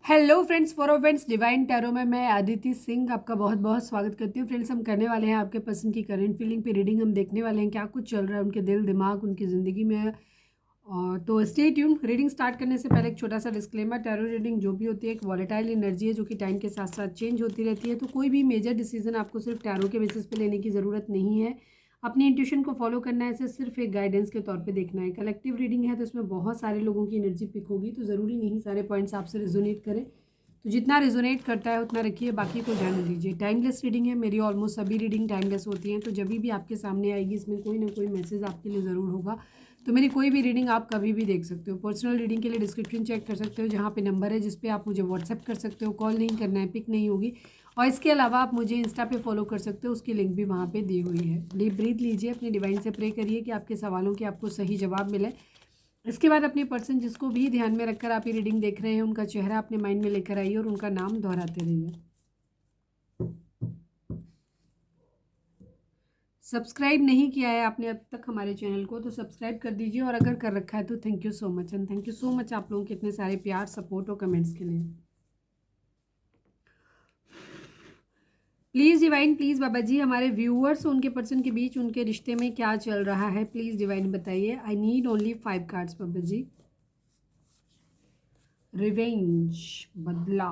Hello friends, for friends divine tarot में मैं आदिति सिंह आपका बहुत बहुत स्वागत करती हूँ। फ्रेंड्स, हम करने वाले हैं आपके पसंद की करंट फीलिंग पे रीडिंग। हम देखने वाले हैं क्या कुछ चल रहा है उनके दिल दिमाग उनकी ज़िंदगी में। और तो स्टे ट्यून। रीडिंग स्टार्ट करने से पहले एक छोटा सा डिस्क्लेमर, टैरो रीडिंग जो भी होती है एक वॉलेटाइल एनर्जी है जो कि टाइम के साथ साथ चेंज होती रहती है। तो कोई भी मेजर डिसीजन आपको सिर्फ टैरो के बेसिस पे लेने की ज़रूरत नहीं है। अपनी इंट्यूशन को फॉलो करना है, इसे सिर्फ एक गाइडेंस के तौर पे देखना है। कलेक्टिव रीडिंग है तो इसमें बहुत सारे लोगों की एनर्जी पिक होगी, तो ज़रूरी नहीं सारे पॉइंट्स आपसे रिजोनेट करें। तो जितना रिजोनेट करता है उतना रखिए, बाकी को जाने दीजिए। टाइमलेस रीडिंग है, मेरी ऑलमोस्ट सभी रीडिंग टाइमलेस होती हैं। तो जब भी आपके सामने आएगी इसमें कोई ना कोई मैसेज आपके लिए ज़रूर होगा। तो मेरी कोई भी रीडिंग आप कभी भी देख सकते हो। पर्सनल रीडिंग के लिए डिस्क्रिप्शन चेक कर सकते हो, जहाँ पे नंबर है जिस पे आप मुझे व्हाट्सएप कर सकते हो। कॉल नहीं करना है, पिक नहीं होगी। और इसके अलावा आप मुझे इंस्टा पे फॉलो कर सकते हो, उसकी लिंक भी वहाँ पे दी हुई है। डीप ब्रीथ लीजिए, अपनी डिवाइन से प्रे करिए कि आपके सवालों के आपको सही जवाब मिले। इसके बाद अपनी पर्सन जिसको भी ध्यान में रखकर आप ये रीडिंग देख रहे हैं उनका चेहरा अपने माइंड में लेकर आइए और उनका नाम दोहराते रहिए। सब्सक्राइब नहीं किया है आपने अब तक हमारे चैनल को तो सब्सक्राइब कर दीजिए, और अगर कर रखा है तो thank you so much. And thank you so much आप लोगों के इतने सारे प्यार, सपोर्ट और कमेंट्स के लिए। प्लीज़ डिवाइन, प्लीज़ बाबा जी, हमारे व्यूअर्स उनके पर्सन के बीच उनके रिश्ते में क्या चल रहा है, प्लीज़ डिवाइन बताइए। आई नीड ओनली 5 कार्ड्स बाबा जी। रिवेंज, बदला।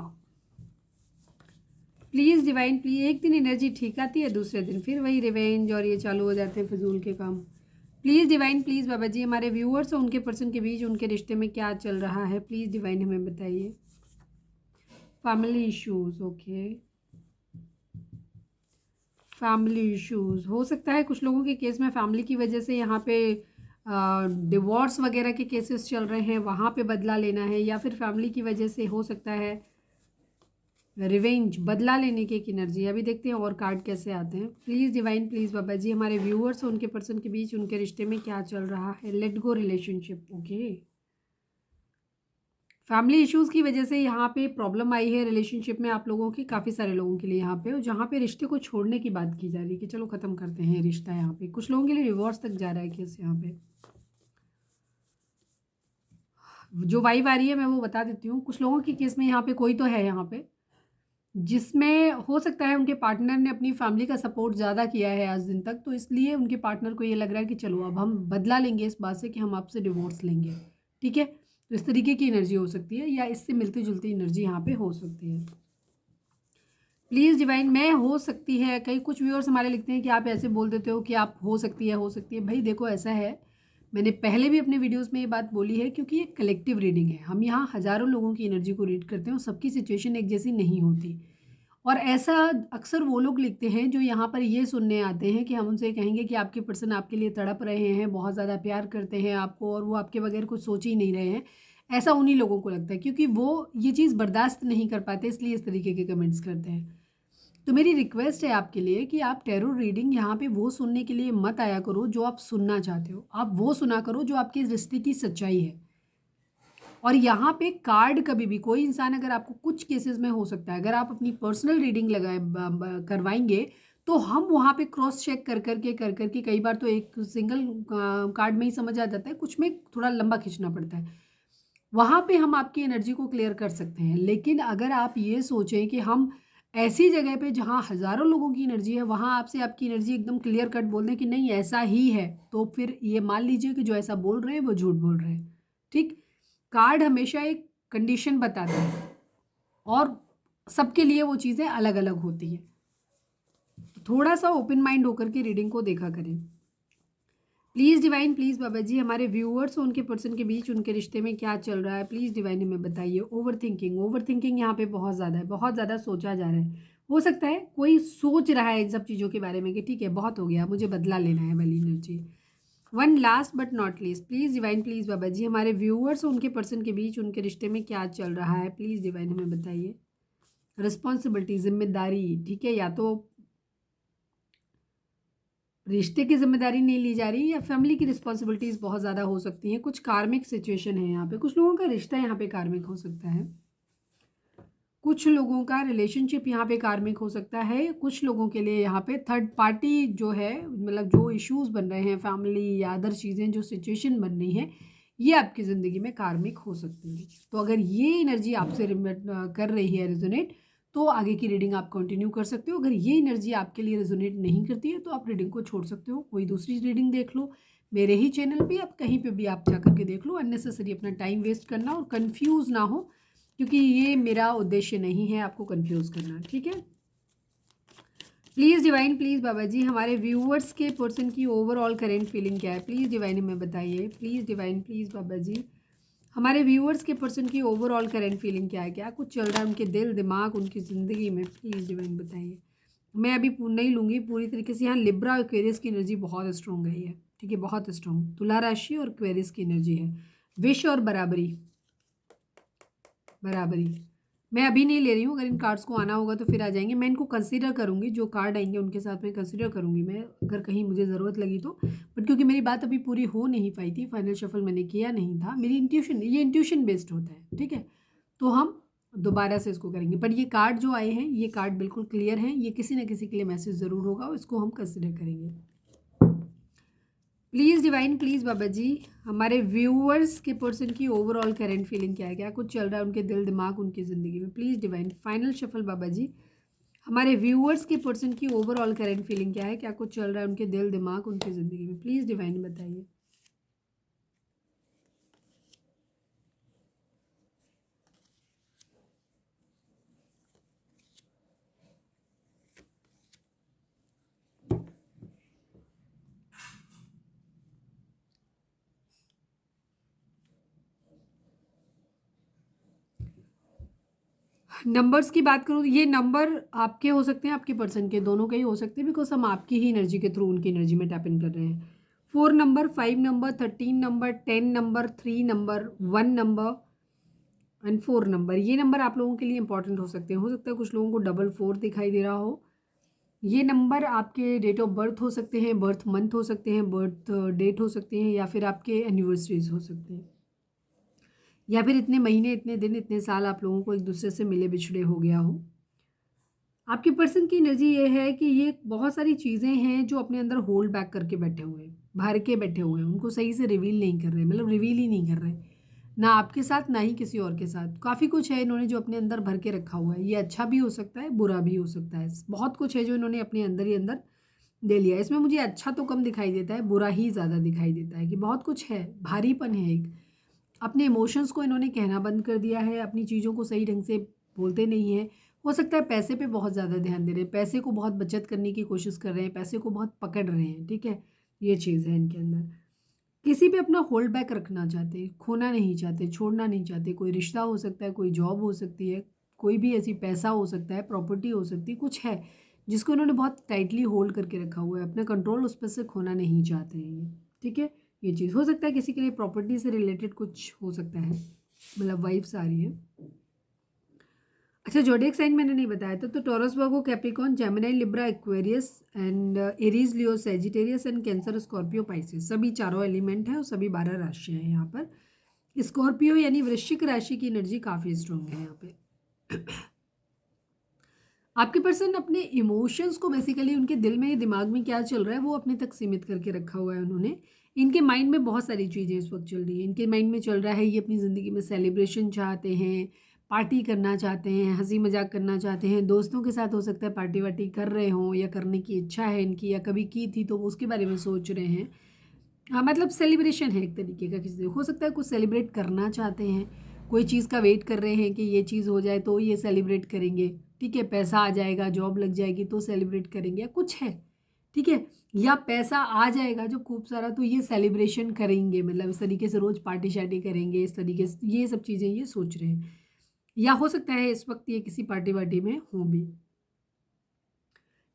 Please divine please. एक दिन एनर्जी ठीक आती है, दूसरे दिन फिर वही रिवेंज और ये चालू हो जाते हैं फिजूल के काम। प्लीज़ डिवाइन प्लीज़ बाबा जी, हमारे व्यूअर्स और उनके पर्सन के बीच उनके रिश्ते में क्या चल रहा है, प्लीज़ डिवाइन हमें बताइए। Family issues, okay. Family issues हो सकता है कुछ लोगों के केस में फैमिली की वजह से यहाँ पे डिवोर्स वगैरह के केसेस चल रहे हैं, वहाँ पे बदला लेना है, या फिर फैमिली की वजह से हो सकता है रिवेंज, बदला लेने की एक एनर्जी। अभी देखते हैं और कार्ड कैसे आते हैं। प्लीज़ डिवाइन प्लीज़ बाबा जी, हमारे व्यूअर्स और उनके पर्सन के बीच उनके रिश्ते में क्या चल रहा है। Let go relationship, okay. Family issues की वजह से यहाँ पे प्रॉब्लम आई है रिलेशनशिप में आप लोगों की, काफ़ी सारे लोगों के लिए यहाँ पे, और जहाँ पे रिश्ते को छोड़ने की बात की जा रही है कि चलो ख़त्म करते हैं रिश्ता। यहाँ पे कुछ लोगों के लिए डिवोर्स तक जा रहा है केस। यहाँ पे जो वाइब आ रही है मैं वो बता देती हूँ। कुछ लोगों के केस में यहाँ पे कोई तो है यहाँ पे जिसमें हो सकता है उनके पार्टनर ने अपनी फैमिली का सपोर्ट ज़्यादा किया है आज दिन तक, तो इसलिए उनके पार्टनर को ये लग रहा है कि चलो अब हम बदला लेंगे इस बात से कि हम आपसे डिवोर्स लेंगे। ठीक है, तो इस तरीके की एनर्जी हो सकती है, या इससे मिलती जुलती एनर्जी यहाँ पे हो सकती है। प्लीज़ डिवाइन, मैं हो सकती है, कई कुछ व्यूअर्स हमारे लिखते हैं कि आप ऐसे बोल देते हो कि आप हो सकती है, हो सकती है। भाई देखो ऐसा है, मैंने पहले भी अपने वीडियोस में ये बात बोली है, क्योंकि ये कलेक्टिव रीडिंग है। हम यहाँ हज़ारों लोगों की एनर्जी को रीड करते हैं और सबकी सिचुएशन एक जैसी नहीं होती। और ऐसा अक्सर वो लोग लिखते हैं जो यहाँ पर ये सुनने आते हैं कि हम उनसे कहेंगे कि आपके पर्सन आपके लिए तड़प रहे हैं, बहुत ज़्यादा प्यार करते हैं आपको, और वो आपके बगैर कुछ सोच ही नहीं रहे हैं। ऐसा उन्हीं लोगों को लगता है, क्योंकि वो ये चीज़ बर्दाश्त नहीं कर पाते, इसलिए इस तरीके के कमेंट्स करते हैं। तो मेरी रिक्वेस्ट है आपके लिए कि आप टैरो रीडिंग यहाँ पे वो सुनने के लिए मत आया करो जो आप सुनना चाहते हो, आप वो सुना करो जो आपके रिश्ते की सच्चाई है। और यहाँ पे कार्ड कभी भी कोई इंसान, अगर आपको कुछ केसेस में हो सकता है, अगर आप अपनी पर्सनल रीडिंग लगाए करवाएंगे तो हम वहाँ पे क्रॉस चेक कर करके कई बार तो एक सिंगल कार्ड में ही समझ आ जाता है, कुछ में थोड़ा लंबा खींचना पड़ता है। वहाँ पे हम आपकी एनर्जी को क्लियर कर सकते हैं। लेकिन अगर आप ये सोचें कि हम ऐसी जगह पे जहाँ हज़ारों लोगों की एनर्जी है वहाँ आपसे आपकी एनर्जी एकदम क्लियर कट बोल दें कि नहीं ऐसा ही है, तो फिर ये मान लीजिए कि जो ऐसा बोल रहे हैं वो झूठ बोल रहे हैं। ठीक, कार्ड हमेशा एक कंडीशन बताता है और सबके लिए वो चीज़ें अलग अलग होती हैं। तो थोड़ा सा ओपन माइंड होकर के रीडिंग को देखा करें। प्लीज़ डिवाइन प्लीज़ बाबा जी, हमारे व्यूअर्स और उनके पर्सन के बीच उनके रिश्ते में क्या चल रहा है, प्लीज़ डिवाइन हमें बताइए। ओवर थिंकिंग यहाँ पे बहुत ज़्यादा है, बहुत ज़्यादा सोचा जा रहा है। हो सकता है कोई सोच रहा है इन सब चीज़ों के बारे में कि ठीक है बहुत हो गया, मुझे बदला लेना है वाली energy. One last but not least, please divine please बाबा जी, हमारे व्यूअर्स और उनके पर्सन के बीच उनके रिश्ते में क्या चल रहा है, प्लीज़ डिवाइन हमें बताइए। रिस्पॉन्सिबिलिटी, जिम्मेदारी, ठीक है, या तो रिश्ते की जिम्मेदारी नहीं ली जा रही या फैमिली की रिस्पॉन्सिबिलिटीज़ बहुत ज़्यादा हो सकती हैं। कुछ कार्मिक सिचुएशन है यहाँ पे, कुछ लोगों का रिश्ता यहाँ पे कार्मिक हो सकता है, कुछ लोगों का रिलेशनशिप यहाँ पे कार्मिक हो सकता है, कुछ लोगों के लिए यहाँ पे थर्ड पार्टी जो है, मतलब जो इश्यूज बन रहे हैं फैमिली या अदर चीज़ें जो सिचुएशन बन रही हैं, ये आपकी ज़िंदगी में कार्मिक हो सकती है। तो अगर ये एनर्जी आपसे कर रही है रेजोनेट, तो आगे की रीडिंग आप कंटिन्यू कर सकते हो। अगर ये एनर्जी आपके लिए रेजोनेट नहीं करती है तो आप रीडिंग को छोड़ सकते हो, कोई दूसरी रीडिंग देख लो, मेरे ही चैनल पे, आप कहीं पे भी आप जा करके देख लो। अननेसेसरी अपना टाइम वेस्ट करना और कंफ्यूज ना हो, क्योंकि ये मेरा उद्देश्य नहीं है आपको कंफ्यूज करना, ठीक है। प्लीज़ डिवाइन, प्लीज़ बाबा जी, हमारे व्यूअर्स के पर्सन की ओवरऑल करेंट फीलिंग क्या है, प्लीज़ डिवाइन हमें बताइए। प्लीज़ डिवाइन, प्लीज़ बाबा जी, हमारे व्यूअर्स के पर्सन की ओवरऑल करेंट फीलिंग क्या है, क्या कुछ चल रहा है उनके दिल दिमाग उनकी ज़िंदगी में, प्लीज़ डिवाइन बताइए। मैं अभी नहीं लूँगी पूरी तरीके से। यहाँ लिब्रा और एक्वेरियस की एनर्जी बहुत स्ट्रॉन्ग है, ठीक है, बहुत स्ट्रॉन्ग। तुला राशि और एक्वेरियस की एनर्जी है। विश और बराबरी, बराबरी मैं अभी नहीं ले रही हूँ, अगर इन कार्ड्स को आना होगा तो फिर आ जाएंगे। मैं इनको कंसीडर करूँगी, जो कार्ड आएंगे उनके साथ में कंसीडर करूँगी मैं, अगर कहीं मुझे ज़रूरत लगी तो। बट क्योंकि मेरी बात अभी पूरी हो नहीं पाई थी, फाइनल शफल मैंने किया नहीं था, मेरी इंट्यूशन, ये इंट्यूशन बेस्ड होता है, ठीक है, तो हम दोबारा से इसको करेंगे। बट ये कार्ड जो आए हैं, ये कार्ड बिल्कुल क्लियर हैं, ये किसी न किसी के लिए मैसेज ज़रूर होगा और इसको हम कंसिडर करेंगे। प्लीज़ डिवाइन, प्लीज़ बाबा जी, हमारे व्यूअर्स के पर्सन की ओवरऑल करंट फीलिंग क्या है, क्या कुछ चल रहा है उनके दिल दिमाग उनकी ज़िंदगी में, please divine. Final shuffle Baba जी, हमारे व्यूअर्स के पर्सन की ओवरऑल करंट फीलिंग क्या है, क्या कुछ चल रहा है उनके दिल दिमाग उनकी ज़िंदगी में, प्लीज़ डिवाइन बताइए। नंबर्स की बात करूँ तो ये नंबर आपके हो सकते हैं, आपके पर्सन के, दोनों के ही हो सकते हैं, बिकॉज हम आपकी ही एनर्जी के थ्रू उनकी एनर्जी में टैप इन कर रहे हैं। 4 number, 5 number, 13 number, 10 number, 3 number, 1 number and 4 number, ये नंबर आप लोगों के लिए इंपॉर्टेंट हो सकते हैं। हो सकता है कुछ लोगों को 4 दिखाई दे रहा हो। ये नंबर आपके डेट ऑफ बर्थ हो सकते हैं, बर्थ मंथ हो सकते हैं, बर्थ डेट हो सकते हैं, या फिर आपके एनिवर्सरीज हो सकते हैं, या फिर इतने महीने, इतने दिन, इतने साल आप लोगों को एक दूसरे से मिले बिछड़े हो गया हो। आपके पर्सन की एनर्जी ये है कि ये बहुत सारी चीज़ें हैं जो अपने अंदर होल्ड बैक करके बैठे हुए हैं, भर के बैठे हुए हैं, उनको सही से रिवील नहीं कर रहे, मतलब रिवील ही नहीं कर रहे, ना आपके साथ ना ही किसी और के साथ। काफ़ी कुछ है इन्होंने जो अपने अंदर भर के रखा हुआ है, ये अच्छा भी हो सकता है, बुरा भी हो सकता है। बहुत कुछ है जो इन्होंने अपने अंदर ही अंदर ले लिया है। इसमें मुझे अच्छा तो कम दिखाई देता है, बुरा ही ज़्यादा दिखाई देता है, कि बहुत कुछ है, भारीपन है एक। अपने इमोशंस को इन्होंने कहना बंद कर दिया है, अपनी चीज़ों को सही ढंग से बोलते नहीं हैं। हो सकता है पैसे पे बहुत ज़्यादा ध्यान दे रहे हैं, पैसे को बहुत बचत करने की कोशिश कर रहे हैं, पैसे को बहुत पकड़ रहे हैं, ठीक है, ये चीज़ है इनके अंदर। किसी पे अपना होल्ड बैक रखना चाहते, खोना नहीं चाहते, छोड़ना नहीं चाहते। कोई रिश्ता हो सकता है, कोई जॉब हो सकती है, कोई भी ऐसी पैसा हो सकता है, प्रॉपर्टी हो सकती है, कुछ है जिसको इन्होंने बहुत टाइटली होल्ड करके रखा हुआ है, अपना कंट्रोल उस पर से खोना नहीं चाहते हैं ये, ठीक है। ये चीज़ हो सकता है किसी के लिए प्रॉपर्टी से रिलेटेड कुछ हो सकता है, मतलब वाइब्स आ रही है। अच्छा, जोडिएक साइन मैंने नहीं बताया था, तो taurus, Virgo, Capricorn, Gemini, Libra, Aquarius and Aries, Leo, Sagittarius and cancer, Scorpio, Pisces, सभी चारों एलिमेंट हैं और सभी 12 राशियाँ हैं यहाँ पर। स्कॉर्पियो यानी वृश्चिक राशि की एनर्जी काफ़ी स्ट्रॉन्ग है यहाँ पे। आपके पर्सन अपने इमोशंस को बेसिकली, उनके दिल में दिमाग में क्या चल रहा है वो अपने तक सीमित करके रखा हुआ है उन्होंने। इनके माइंड में बहुत सारी चीज़ें इस वक्त चल रही हैं। इनके माइंड में चल रहा है, ये अपनी ज़िंदगी में सेलिब्रेशन चाहते हैं, पार्टी करना चाहते हैं, हंसी मजाक करना चाहते हैं, दोस्तों के साथ हो सकता है पार्टी वार्टी कर रहे हों, या करने की इच्छा है इनकी, या कभी की थी तो उसके बारे में सोच रहे हैं। हाँ, मतलब सेलिब्रेशन है एक तरीके का, किसी हो सकता है कुछ सेलिब्रेट करना चाहते हैं, कोई चीज़ का वेट कर रहे हैं कि ये चीज़ हो जाए तो ये सेलिब्रेट करेंगे, ठीक है, पैसा आ जाएगा, जॉब लग जाएगी तो सेलिब्रेट करेंगे, या कुछ है, ठीक है, या पैसा आ जाएगा जो खूब सारा तो ये सेलिब्रेशन करेंगे, मतलब इस तरीके से रोज़ पार्टी शार्टी करेंगे, इस तरीके से ये सब चीज़ें ये सोच रहे हैं। या हो सकता है इस वक्त ये किसी पार्टी वार्टी में हों भी,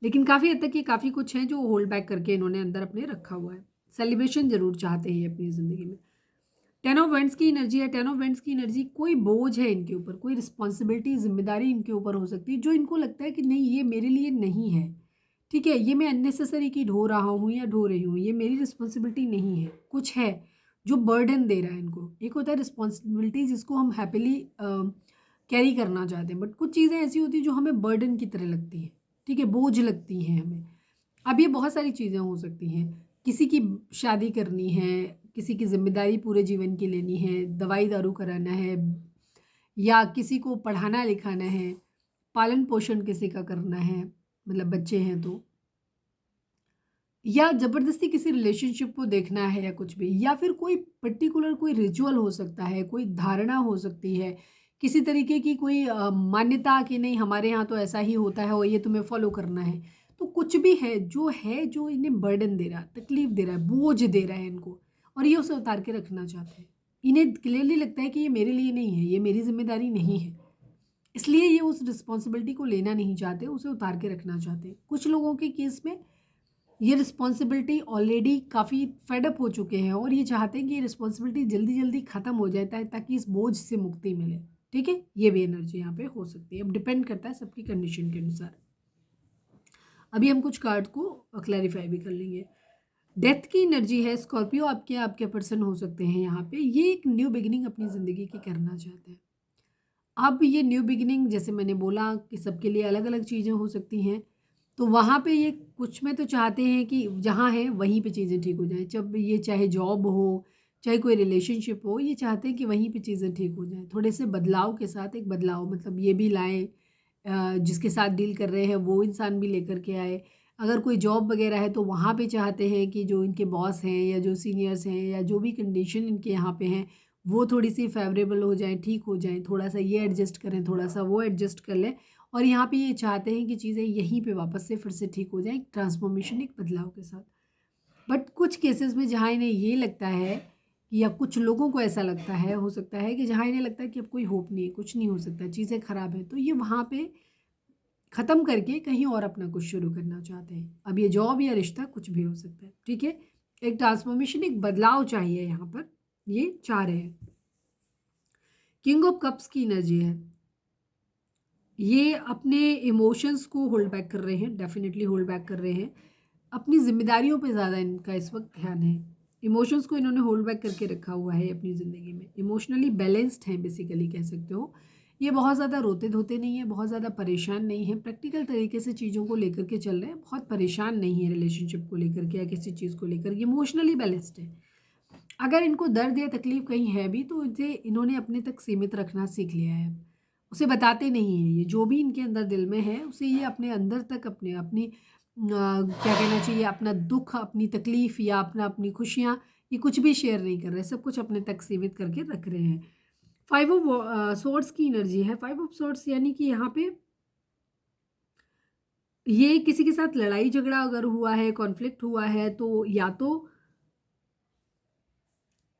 लेकिन काफ़ी हद तक ये काफ़ी कुछ है जो होल्ड बैक करके इन्होंने अंदर अपने रखा हुआ है। सेलिब्रेशन जरूर चाहते हैं अपनी ज़िंदगी में। 10 ऑफ वेंट्स की एनर्जी है। 10 ऑफ वेंट्स की एनर्जी, कोई बोझ है इनके ऊपर, कोई रिस्पॉन्सिबिलिटी, जिम्मेदारी इनके ऊपर हो सकती है जो इनको लगता है कि नहीं, ये मेरे लिए नहीं है, ठीक है, ये मैं अननेसेसरी की ढो रहा हूँ या ढो रही हूँ, ये मेरी रिस्पॉन्सिबिलिटी नहीं है, कुछ है जो बर्डन दे रहा है इनको। एक होता है रिस्पॉन्सिबिलिटी जिसको हम हैप्पीली कैरी करना चाहते हैं, बट कुछ चीज़ें ऐसी होती हैं जो हमें बर्डन की तरह लगती हैं, ठीक है, बोझ लगती हैं हमें। अब ये बहुत सारी चीज़ें हो सकती हैं, किसी की शादी करनी है, किसी की जिम्मेदारी पूरे जीवन की लेनी है, दवाई दारू कराना है, या किसी को पढ़ाना लिखाना है, पालन पोषण किसी का करना है, मतलब बच्चे हैं तो, या ज़बरदस्ती किसी रिलेशनशिप को देखना है या कुछ भी, या फिर कोई पर्टिकुलर कोई रिचुअल हो सकता है, कोई धारणा हो सकती है, किसी तरीके की कोई मान्यता कि नहीं हमारे यहाँ तो ऐसा ही होता है और ये तुम्हें फॉलो करना है। तो कुछ भी है जो इन्हें बर्डन दे रहा है, तकलीफ दे रहा है, बोझ दे रहा है इनको, और ये उसे उतार के रखना चाहते हैं। इन्हें क्लियरली लगता है कि ये मेरे लिए नहीं है, ये मेरी जिम्मेदारी नहीं है, इसलिए ये उस रिस्पॉन्सिबिलिटी को लेना नहीं चाहते, उसे उतार के रखना चाहते हैं। कुछ लोगों के केस में ये रिस्पॉन्सिबिलिटी ऑलरेडी काफ़ी फेडअप हो चुके हैं और ये चाहते हैं कि ये रिस्पॉन्सिबिलिटी जल्दी जल्दी ख़त्म हो जाए ताकि इस बोझ से मुक्ति मिले। ठीक है, ये भी एनर्जी यहाँ पे हो सकती है। अब डिपेंड करता है सबकी कंडीशन के अनुसार। अभी हम कुछ कार्ड को क्लैरिफाई भी कर लेंगे। डेथ की एनर्जी है, स्कॉर्पियो आपके पर्सन हो सकते हैं यहाँ पे। ये एक न्यू बिगिनिंग अपनी ज़िंदगी की करना चाहते हैं। अब ये न्यू बिगिनिंग, जैसे मैंने बोला कि सबके लिए अलग अलग चीज़ें हो सकती हैं, तो वहाँ पे ये कुछ में तो चाहते हैं कि जहाँ है वहीं पे चीज़ें ठीक हो जाएं। जब ये चाहे जॉब हो, चाहे कोई रिलेशनशिप हो, ये चाहते हैं कि वहीं पे चीज़ें ठीक हो जाएं। थोड़े से बदलाव के साथ, एक बदलाव मतलब ये भी लाएं, जिसके साथ डील कर रहे हैं वो इंसान भी लेकर के आए। अगर कोई जॉब वगैरह है तो वहाँ पे चाहते हैं कि जो इनके बॉस हैं या जो सीनियर्स हैं या जो भी कंडीशन इनके यहाँ पे हैं वो थोड़ी सी फेवरेबल हो जाए, ठीक हो जाए, थोड़ा सा ये एडजस्ट करें, थोड़ा सा वो एडजस्ट कर लें। और यहाँ पे ये चाहते हैं कि चीज़ें यहीं पे वापस से फिर से ठीक हो जाएं, ट्रांसफॉर्मेशन, एक बदलाव के साथ। बट कुछ केसेस में जहाँ इन्हें ये लगता है कि, या कुछ लोगों को ऐसा लगता है, हो सकता है कि जहाँ इन्हें लगता है कि अब कोई होप नहीं है, कुछ नहीं हो सकता, चीज़ें ख़राब हैं, तो ये वहाँ पे ख़त्म करके कहीं और अपना कुछ शुरू करना चाहते हैं। अब ये जॉब या रिश्ता कुछ भी हो सकता है। ठीक है, एक ट्रांसफॉर्मेशन, एक बदलाव चाहिए यहाँ पर, ये चाह रहे हैं। किंग ऑफ कप्स की एनर्जी है, ये अपने इमोशंस को होल्ड बैक कर रहे हैं, डेफिनेटली होल्ड बैक कर रहे हैं। अपनी जिम्मेदारियों पे ज़्यादा इनका इस वक्त ध्यान है। इमोशंस को इन्होंने होल्ड बैक करके रखा हुआ है अपनी ज़िंदगी में। इमोशनली बैलेंस्ड हैं बेसिकली, कह सकते हो। ये बहुत ज़्यादा रोते धोते नहीं है, बहुत ज़्यादा परेशान नहीं है, प्रैक्टिकल तरीके से चीज़ों को लेकर के चल रहे हैं, बहुत परेशान नहीं है रिलेशनशिप को लेकर के या किसी चीज़ को लेकर। इमोशनली बैलेंस्ड है। अगर इनको दर्द या तकलीफ कहीं है भी तो इसे इन्होंने अपने तक सीमित रखना सीख लिया है, उसे बताते नहीं हैं। ये जो भी इनके अंदर दिल में है उसे ये अपने अंदर तक अपनी क्या कहना चाहिए, अपना दुख, अपनी तकलीफ या अपनी खुशियाँ, ये कुछ भी शेयर नहीं कर रहे, सब कुछ अपने तक सीमित करके रख रहे हैं। 5 ऑफ सोर्ड्स की एनर्जी है। 5 ऑफ सोर्ड्स यानी कि यहाँ पे ये किसी के साथ लड़ाई झगड़ा अगर हुआ है, कॉन्फ्लिक्ट हुआ है, तो या तो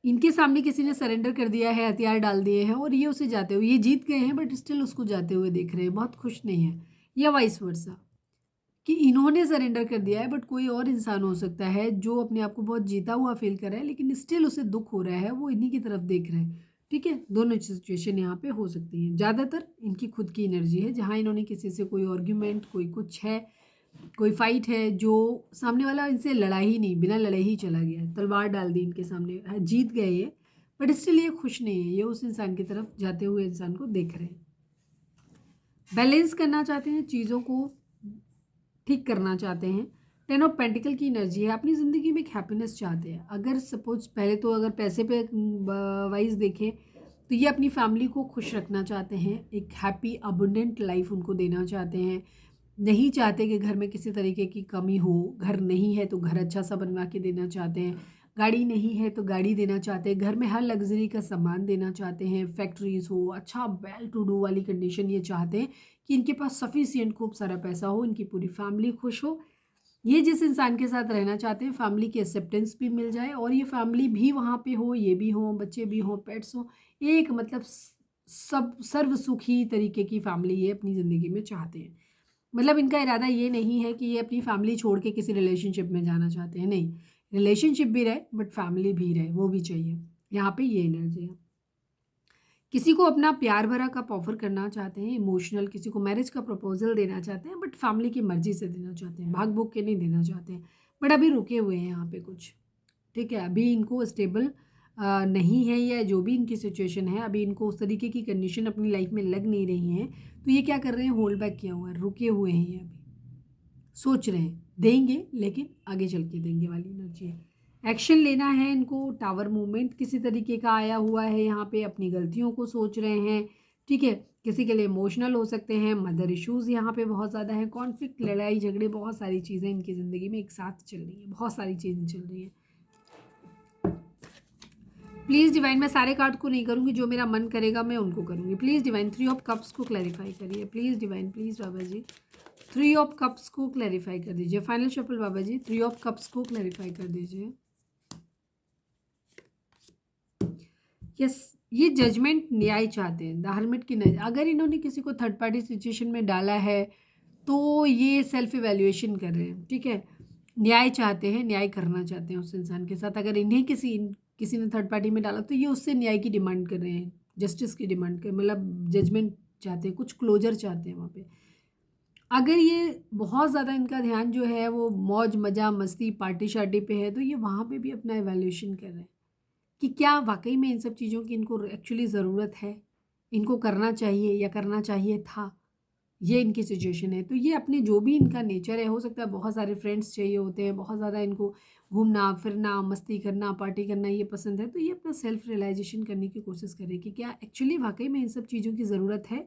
इनके सामने किसी ने सरेंडर कर दिया है, हथियार डाल दिए हैं और ये उसे जाते हुए, ये जीत गए हैं बट स्टिल उसको जाते हुए देख रहे हैं, बहुत खुश नहीं है। या वाइस वर्सा, कि इन्होंने सरेंडर कर दिया है बट कोई और इंसान हो सकता है जो अपने आप को बहुत जीता हुआ फील कर रहा है लेकिन स्टिल उसे दुख हो रहा है, वो इन्हीं की तरफ देख रहे हैं। ठीक है, दोनों सिचुएशन यहाँ पे हो सकती हैं। ज़्यादातर इनकी खुद की एनर्जी है, जहाँ इन्होंने किसी से कोई आर्ग्यूमेंट, कोई कुछ है, कोई फाइट है, जो सामने वाला इनसे लड़ा ही नहीं, बिना लड़े ही चला गया, तलवार डाल दी इनके सामने, जीत गए ये, बट स्टिल ये खुश नहीं है, ये उस इंसान की तरफ जाते हुए इंसान को देख रहे हैं। बैलेंस करना चाहते हैं, चीज़ों को ठीक करना चाहते हैं। 10 ऑफ पेंटिकल की एनर्जी है, अपनी ज़िंदगी में एक हैप्पीनेस चाहते हैं। अगर सपोज पहले तो अगर पैसे पे वाइज देखें तो ये अपनी फैमिली को खुश रखना चाहते हैं, एक हैप्पी अबंडेंट लाइफ उनको देना चाहते हैं। नहीं चाहते कि घर में किसी तरीके की कमी हो, घर नहीं है तो घर अच्छा सा बनवा के देना चाहते हैं, गाड़ी नहीं है तो गाड़ी देना चाहते हैं, घर में हर लग्जरी का सामान देना चाहते हैं, फैक्ट्रीज हो, अच्छा वेल टू डू वाली कंडीशन ये चाहते हैं कि इनके पास सफिशिएंट खूब सारा पैसा हो, इनकी पूरी फैमिली खुश हो। ये जिस इंसान के साथ रहना चाहते हैं फैमिली की एक्सेप्टेंस भी मिल जाए और ये फैमिली भी वहाँ पे हो, ये भी हो, बच्चे भी हों, पेट्स हो, एक मतलब सब सर्व सुखी तरीके की फैमिली ये अपनी ज़िंदगी में चाहते हैं। मतलब इनका इरादा ये नहीं है कि ये अपनी फैमिली छोड़ के किसी रिलेशनशिप में जाना चाहते हैं, नहीं, रिलेशनशिप भी रहे बट फैमिली भी रहे, वो भी चाहिए। यहाँ पे ये एनर्जी है। किसी को अपना प्यार भरा कप ऑफर करना चाहते हैं, इमोशनल, किसी को मैरिज का प्रपोजल देना चाहते हैं बट फैमिली की मर्जी से देना चाहते हैं, भाग भूग के नहीं देना चाहते हैं, बट अभी रुके हुए हैं यहाँ पे कुछ। ठीक है, अभी इनको स्टेबल नहीं है या जो भी इनकी सिचुएशन है, अभी इनको उस तरीके की कंडीशन अपनी लाइफ में लग नहीं रही हैं, तो ये क्या कर रहे हैं, होल्ड बैक किया हुआ है, रुके हुए हैं ये, अभी सोच रहे हैं, देंगे लेकिन आगे चल के देंगे वाली एनर्जी है। एक्शन लेना है इनको, टावर मूवमेंट किसी तरीके का आया हुआ है यहाँ पे, अपनी गलतियों को सोच रहे हैं, ठीक है। किसी के लिए इमोशनल हो सकते हैं, मदर इश्यूज़ यहाँ पे बहुत ज़्यादा है, कॉन्फ्लिक्ट, लड़ाई झगड़े, बहुत सारी चीज़ें इनकी ज़िंदगी में एक साथ चल रही हैं, बहुत सारी चीज़ें चल रही हैं। प्लीज़ डिवाइन, मैं सारे कार्ड को नहीं करूँगी, जो मेरा मन करेगा मैं उनको करूँगी। प्लीज़ डिवाइन 3 ऑफ कप्स को क्लैरिफाई करिए। Please divine, please Baba ji 3 of cups को क्लैरिफाई कर दीजिए। Final shuffle Baba ji 3 of cups को क्लैरिफाई कर दीजिए। यस, ये जजमेंट न्याय चाहते हैं, धार्मिक की नजर। अगर इन्होंने किसी को थर्ड पार्टी सिचुएशन में डाला है तो ये सेल्फ इवैल्यूएशन कर रहे हैं, ठीक है। न्याय चाहते हैं, न्याय करना चाहते हैं उस इंसान के साथ। अगर इन्हें किसी ने थर्ड पार्टी में डाला तो ये उससे न्याय की डिमांड कर रहे हैं, जस्टिस की डिमांड कर, मतलब जजमेंट चाहते हैं, कुछ क्लोजर चाहते हैं वहाँ पे। अगर ये बहुत ज़्यादा इनका ध्यान जो है वो मौज मज़ा मस्ती पार्टी शार्टी पे है, तो ये वहाँ पे भी अपना इवैल्यूएशन कर रहे हैं कि क्या वाकई में इन सब चीज़ों की इनको एक्चुअली ज़रूरत है, इनको करना चाहिए या करना चाहिए था। ये इनकी सिचुएशन है। तो ये अपने जो भी इनका नेचर है, हो सकता है बहुत सारे फ्रेंड्स चाहिए होते हैं, बहुत ज़्यादा इनको घूमना फिरना मस्ती करना पार्टी करना ये पसंद है, तो ये अपना सेल्फ रियलाइजेशन करने की कोशिश करें कि क्या एक्चुअली वाकई में इन सब चीज़ों की ज़रूरत है।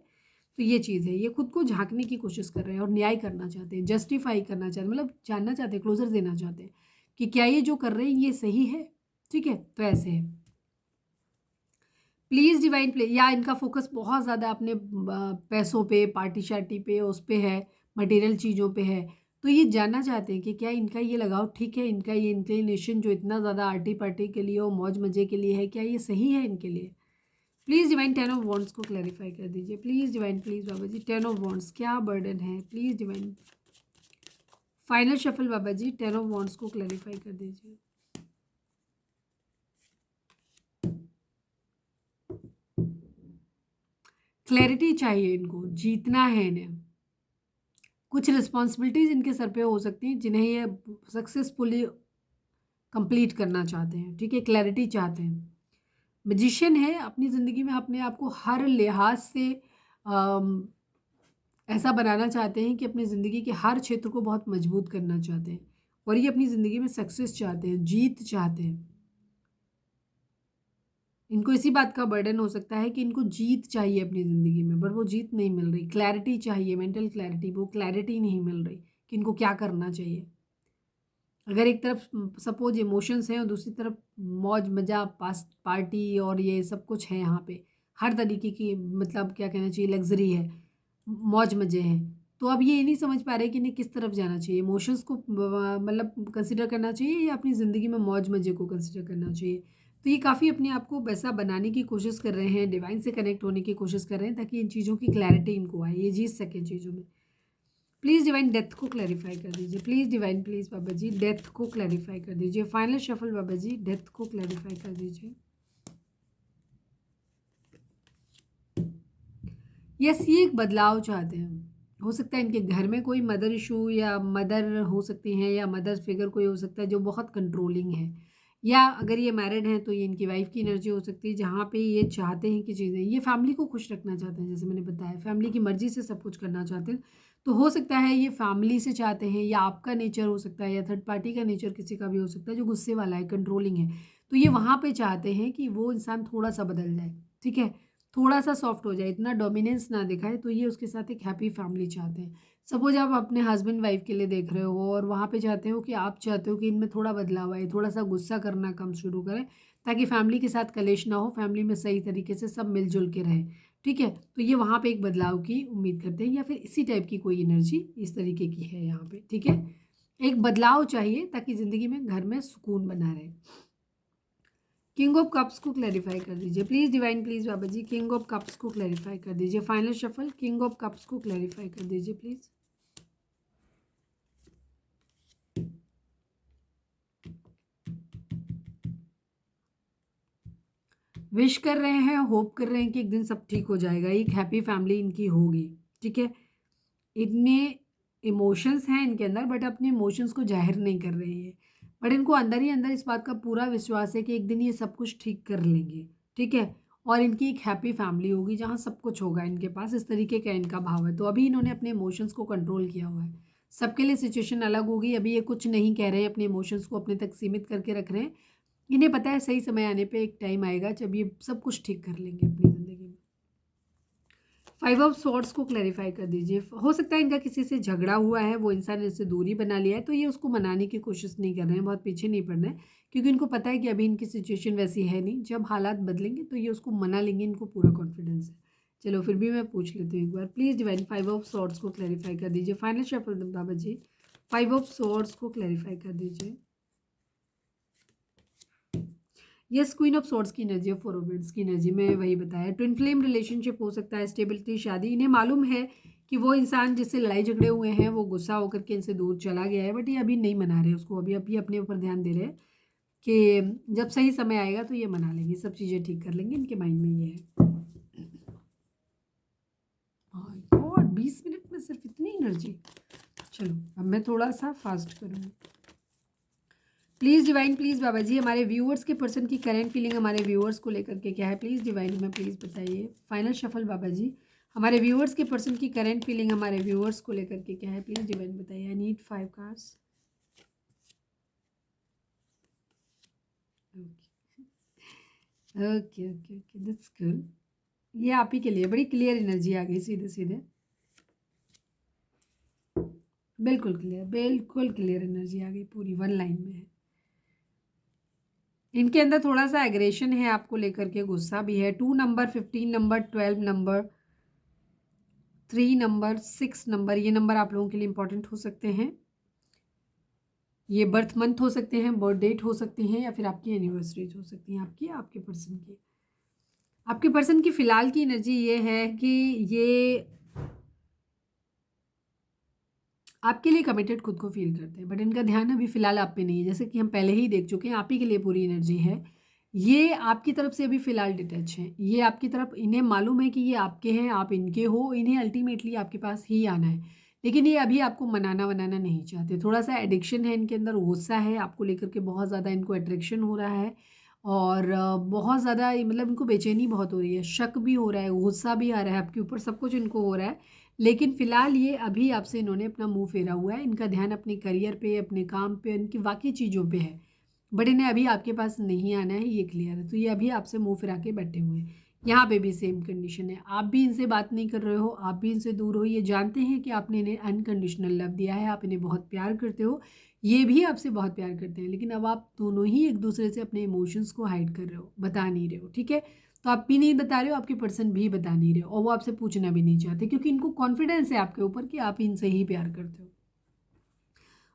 तो ये चीज़ है, ये खुद को झांकने की कोशिश कर रहे हैं और न्याय करना चाहते हैं, जस्टिफाई करना चाहते हैं, मतलब जानना चाहते हैं, क्लोजर देना चाहते हैं कि क्या ये जो कर रहे हैं ये सही है, ठीक है। तो ऐसे है। प्लीज़ डिवाइन प्ले, या इनका फोकस बहुत ज़्यादा अपने पैसों पे, पार्टी शार्टी पे, उस पे है, मटेरियल चीज़ों पे है। तो ये जानना चाहते हैं कि क्या इनका ये लगाव ठीक है, इनका ये इंक्लिनेशन जो इतना ज़्यादा आर्टी पार्टी के लिए और मौज मज़े के लिए है, क्या ये सही है इनके लिए। प्लीज़ डिवाइन 10 ऑफ वॉन्ड्स को क्लैरिफाई कर दीजिए। Please divine, please Baba ji 10 of wands क्या बर्डन है। Please divine final shuffle Baba ji 10 of wands को क्लैरिफाई कर दीजिए। क्लैरिटी चाहिए इनको, जीतना है इन्हें। कुछ रिस्पॉन्सिबिलिटीज़ इनके सर पे हो सकती हैं जिन्हें ये सक्सेसफुली कंप्लीट करना चाहते हैं, ठीक है। क्लैरिटी चाहते हैं। मैजिशियन है, अपनी ज़िंदगी में अपने आप को हर लिहाज से अम, ऐसा बनाना चाहते हैं कि अपनी ज़िंदगी के हर क्षेत्र को बहुत मजबूत करना चाहते हैं और ये अपनी ज़िंदगी में सक्सेस चाहते हैं, जीत चाहते हैं। इनको इसी बात का बर्डन हो सकता है कि इनको जीत चाहिए अपनी ज़िंदगी में, बट वो जीत नहीं मिल रही। क्लैरिटी चाहिए, मेंटल क्लैरिटी, वो क्लैरिटी नहीं मिल रही कि इनको क्या करना चाहिए। अगर एक तरफ सपोज इमोशंस हैं और दूसरी तरफ मौज मज़ा पास पार्टी और ये सब कुछ है, यहाँ पे हर तरीके की, मतलब क्या कहना चाहिए, लग्जरी है, मौज मज़े हैं। तो अब ये नहीं समझ पा रहे कि इन्हें किस तरफ जाना चाहिए, इमोशंस को मतलब कंसिडर करना चाहिए या अपनी ज़िंदगी में मौज मज़े को कंसिडर करना चाहिए। तो ये काफ़ी अपने आप को वैसा बनाने की कोशिश कर रहे हैं, डिवाइन से कनेक्ट होने की कोशिश कर रहे हैं ताकि इन चीज़ों की क्लैरिटी इनको आए, ये जीत सकें चीज़ों में। प्लीज़ डिवाइन डेथ को क्लैरिफाई कर दीजिए। Please divine, please Baba ji death को क्लैरिफाई कर दीजिए। Final shuffle Baba ji death को क्लैरिफाई कर दीजिए। यस, ये एक बदलाव चाहते हैं। हो सकता है इनके घर में कोई मदर इशू या मदर हो सकती हैं या मदर फिगर कोई हो सकता है जो बहुत कंट्रोलिंग है, या अगर ये मैरिड हैं तो ये इनकी वाइफ की एनर्जी हो सकती है जहाँ पे ये चाहते हैं कि चीज़ें, ये फैमिली को खुश रखना चाहते हैं, जैसे मैंने बताया फैमिली की मर्जी से सब कुछ करना चाहते हैं। तो हो सकता है ये फैमिली से चाहते हैं, या आपका नेचर हो सकता है, या थर्ड पार्टी का नेचर किसी का भी हो सकता है जो गुस्से वाला है, कंट्रोलिंग है। तो ये वहाँ पे चाहते हैं कि वो इंसान थोड़ा सा बदल जाए, ठीक है, थोड़ा सा सॉफ्ट हो जाए, इतना डोमिनेंस ना दिखाए। तो ये उसके साथ एक हैप्पी फैमिली चाहते हैं। सपोज आप अपने हस्बैंड वाइफ के लिए देख रहे हो और वहाँ पे चाहते हो कि आप चाहते हो कि इनमें थोड़ा बदलाव आए, थोड़ा सा गुस्सा करना कम शुरू करें ताकि फैमिली के साथ कलेश ना हो, फैमिली में सही तरीके से सब मिलजुल के रहें, ठीक है। तो ये वहाँ पे एक बदलाव की उम्मीद करते हैं या फिर इसी टाइप की कोई एनर्जी इस तरीके की है यहाँ पे, ठीक है। एक बदलाव चाहिए ताकि ज़िंदगी में घर में सुकून बना रहे। किंग ऑफ कप्स को क्लैरिफाई कर दीजिए। Please divine, please Baba ji king of cups को क्लैरिफाई कर दीजिए। Final shuffle king of cups को क्लैरिफाई कर दीजिए प्लीज़। विश कर रहे हैं, होप कर रहे हैं कि एक दिन सब ठीक हो जाएगा, एक हैप्पी फैमिली इनकी होगी, ठीक है। इतने इमोशंस हैं इनके अंदर बट अपने इमोशंस को जाहिर नहीं कर रहे हैं, बट इनको अंदर ही अंदर इस बात का पूरा विश्वास है कि एक दिन ये सब कुछ ठीक कर लेंगे, ठीक है। और इनकी एक हैप्पी फैमिली होगी जहाँ सब कुछ होगा इनके पास, इस तरीके का इनका भाव है। तो अभी इन्होंने अपने इमोशंस को कंट्रोल किया हुआ है, सबके लिए सिचुएशन अलग होगी। अभी ये कुछ नहीं कह रहे हैं, अपने इमोशंस को अपने तक सीमित करके रख रहे हैं। इन्हें पता है सही समय आने पे एक टाइम आएगा जब ये सब कुछ ठीक कर लेंगे अपनी ज़िंदगी में। 5 ऑफ स्वॉर्ड्स को क्लैरिफाई कर दीजिए। हो सकता है इनका किसी से झगड़ा हुआ है, वो इंसान इससे दूरी बना लिया है, तो ये उसको मनाने की कोशिश नहीं कर रहे हैं, बहुत पीछे नहीं पड़ रहे हैं, क्योंकि इनको पता है कि अभी इनकी सिचुएशन वैसी है नहीं। जब हालात बदलेंगे तो ये उसको मना लेंगे, इनको पूरा कॉन्फिडेंस है। चलो फिर भी मैं पूछ लेती हूँ एक बार। प्लीज़ डिवाइन 5 ऑफ स्वॉर्ड्स को क्लैरिफाई कर दीजिए। Final shuffle Baba ji, 5 of swords को क्लैरिफाई कर दीजिए। यस, क्वीन ऑफ स्वॉर्ड्स की एनर्जी और 4 ऑफ वांड्स की एनर्जी में वही बताया। ट्विन फ्लेम रिलेशनशिप हो सकता है, स्टेबिलिटी, शादी। इन्हें मालूम है कि वो इंसान जिससे लड़ाई झगड़े हुए हैं वो गुस्सा होकर के इनसे दूर चला गया है, बट ये अभी नहीं मना रहे उसको। अभी अभी अपने ऊपर ध्यान दे रहे हैं कि जब सही समय आएगा तो ये मना लेंगे, सब चीज़ें ठीक कर लेंगे। इनके माइंड में ये है। और 20 मिनट में सिर्फ इतनी एनर्जी। चलो अब मैं थोड़ा सा फास्ट करूँगी। प्लीज़ डिवाइन, प्लीज़ बाबा जी, हमारे व्यूअर्स के पर्सन की करंट फीलिंग हमारे व्यूअर्स को लेकर के क्या है? प्लीज़ डिवाइन में प्लीज़ बताइए। फाइनल शफल बाबा जी, हमारे व्यूअर्स के पर्सन की करंट फीलिंग हमारे व्यूअर्स को लेकर के क्या है? प्लीज़ डिवाइन बताइए। I need 5 cards. Okay okay okay, that's good. ये आप ही के लिए बड़ी क्लियर एनर्जी आ गई, सीधे सीधे, बिल्कुल क्लियर एनर्जी आ गई, पूरी 1 लाइन में है। इनके अंदर थोड़ा सा एग्रेशन है आपको लेकर के, गुस्सा भी है। 2 number, 15 number, 12 number, 3 number, 6 number, ये नंबर आप लोगों के लिए इंपॉर्टेंट हो सकते हैं। ये बर्थ मंथ हो सकते हैं, बर्थ डेट हो सकती हैं, या फिर आपकी एनिवर्सरीज हो सकती हैं, आपकी आपके पर्सन की। आपके पर्सन की फ़िलहाल की एनर्जी ये है कि ये आपके लिए कमिटेड खुद को फील करते हैं, बट इनका ध्यान अभी फ़िलहाल आप पे नहीं है। जैसे कि हम पहले ही देख चुके हैं, आप ही के लिए पूरी एनर्जी है। ये आपकी तरफ से अभी फ़िलहाल डिटैच हैं। ये आपकी तरफ, इन्हें मालूम है कि ये आपके हैं, आप इनके हो, इन्हें अल्टीमेटली आपके पास ही आना है। लेकिन ये अभी आपको मनाना वनाना नहीं चाहते। थोड़ा-सा एडिक्शन है इनके अंदर, गुस्सा है आपको लेकर के, बहुत ज़्यादा इनको अट्रैक्शन हो रहा है। और बहुत ज़्यादा मतलब इनको बेचैनी बहुत हो रही है, शक भी हो रहा है, गुस्सा भी आ रहा है आपके ऊपर, सब कुछ इनको हो रहा है। लेकिन फ़िलहाल ये अभी आपसे इन्होंने अपना मुँह फेरा हुआ है। इनका ध्यान अपने करियर पे, अपने काम पे, इनकी बाकी चीज़ों पे है। बट इन्हें अभी आपके पास नहीं आना है, ये क्लियर है। तो ये अभी आपसे मुँह फिरा के बैठे हुए हैं। यहाँ पे भी सेम कंडीशन है। आप भी इनसे बात नहीं कर रहे हो, आप भी इनसे दूर हो। ये जानते हैं कि आपने इन्हें अनकंडीशनल लव दिया है, आप इन्हें बहुत प्यार करते हो, ये भी आपसे बहुत प्यार करते हैं। लेकिन अब आप दोनों ही एक दूसरे से अपने इमोशंस को हाइड कर रहे हो, बता नहीं रहे हो, ठीक है? तो आप भी नहीं बता रहे हो, आपके पर्सन भी बता नहीं रहे हो, और वो आपसे पूछना भी नहीं चाहते, क्योंकि इनको कॉन्फिडेंस है आपके ऊपर कि आप इनसे ही प्यार करते हो।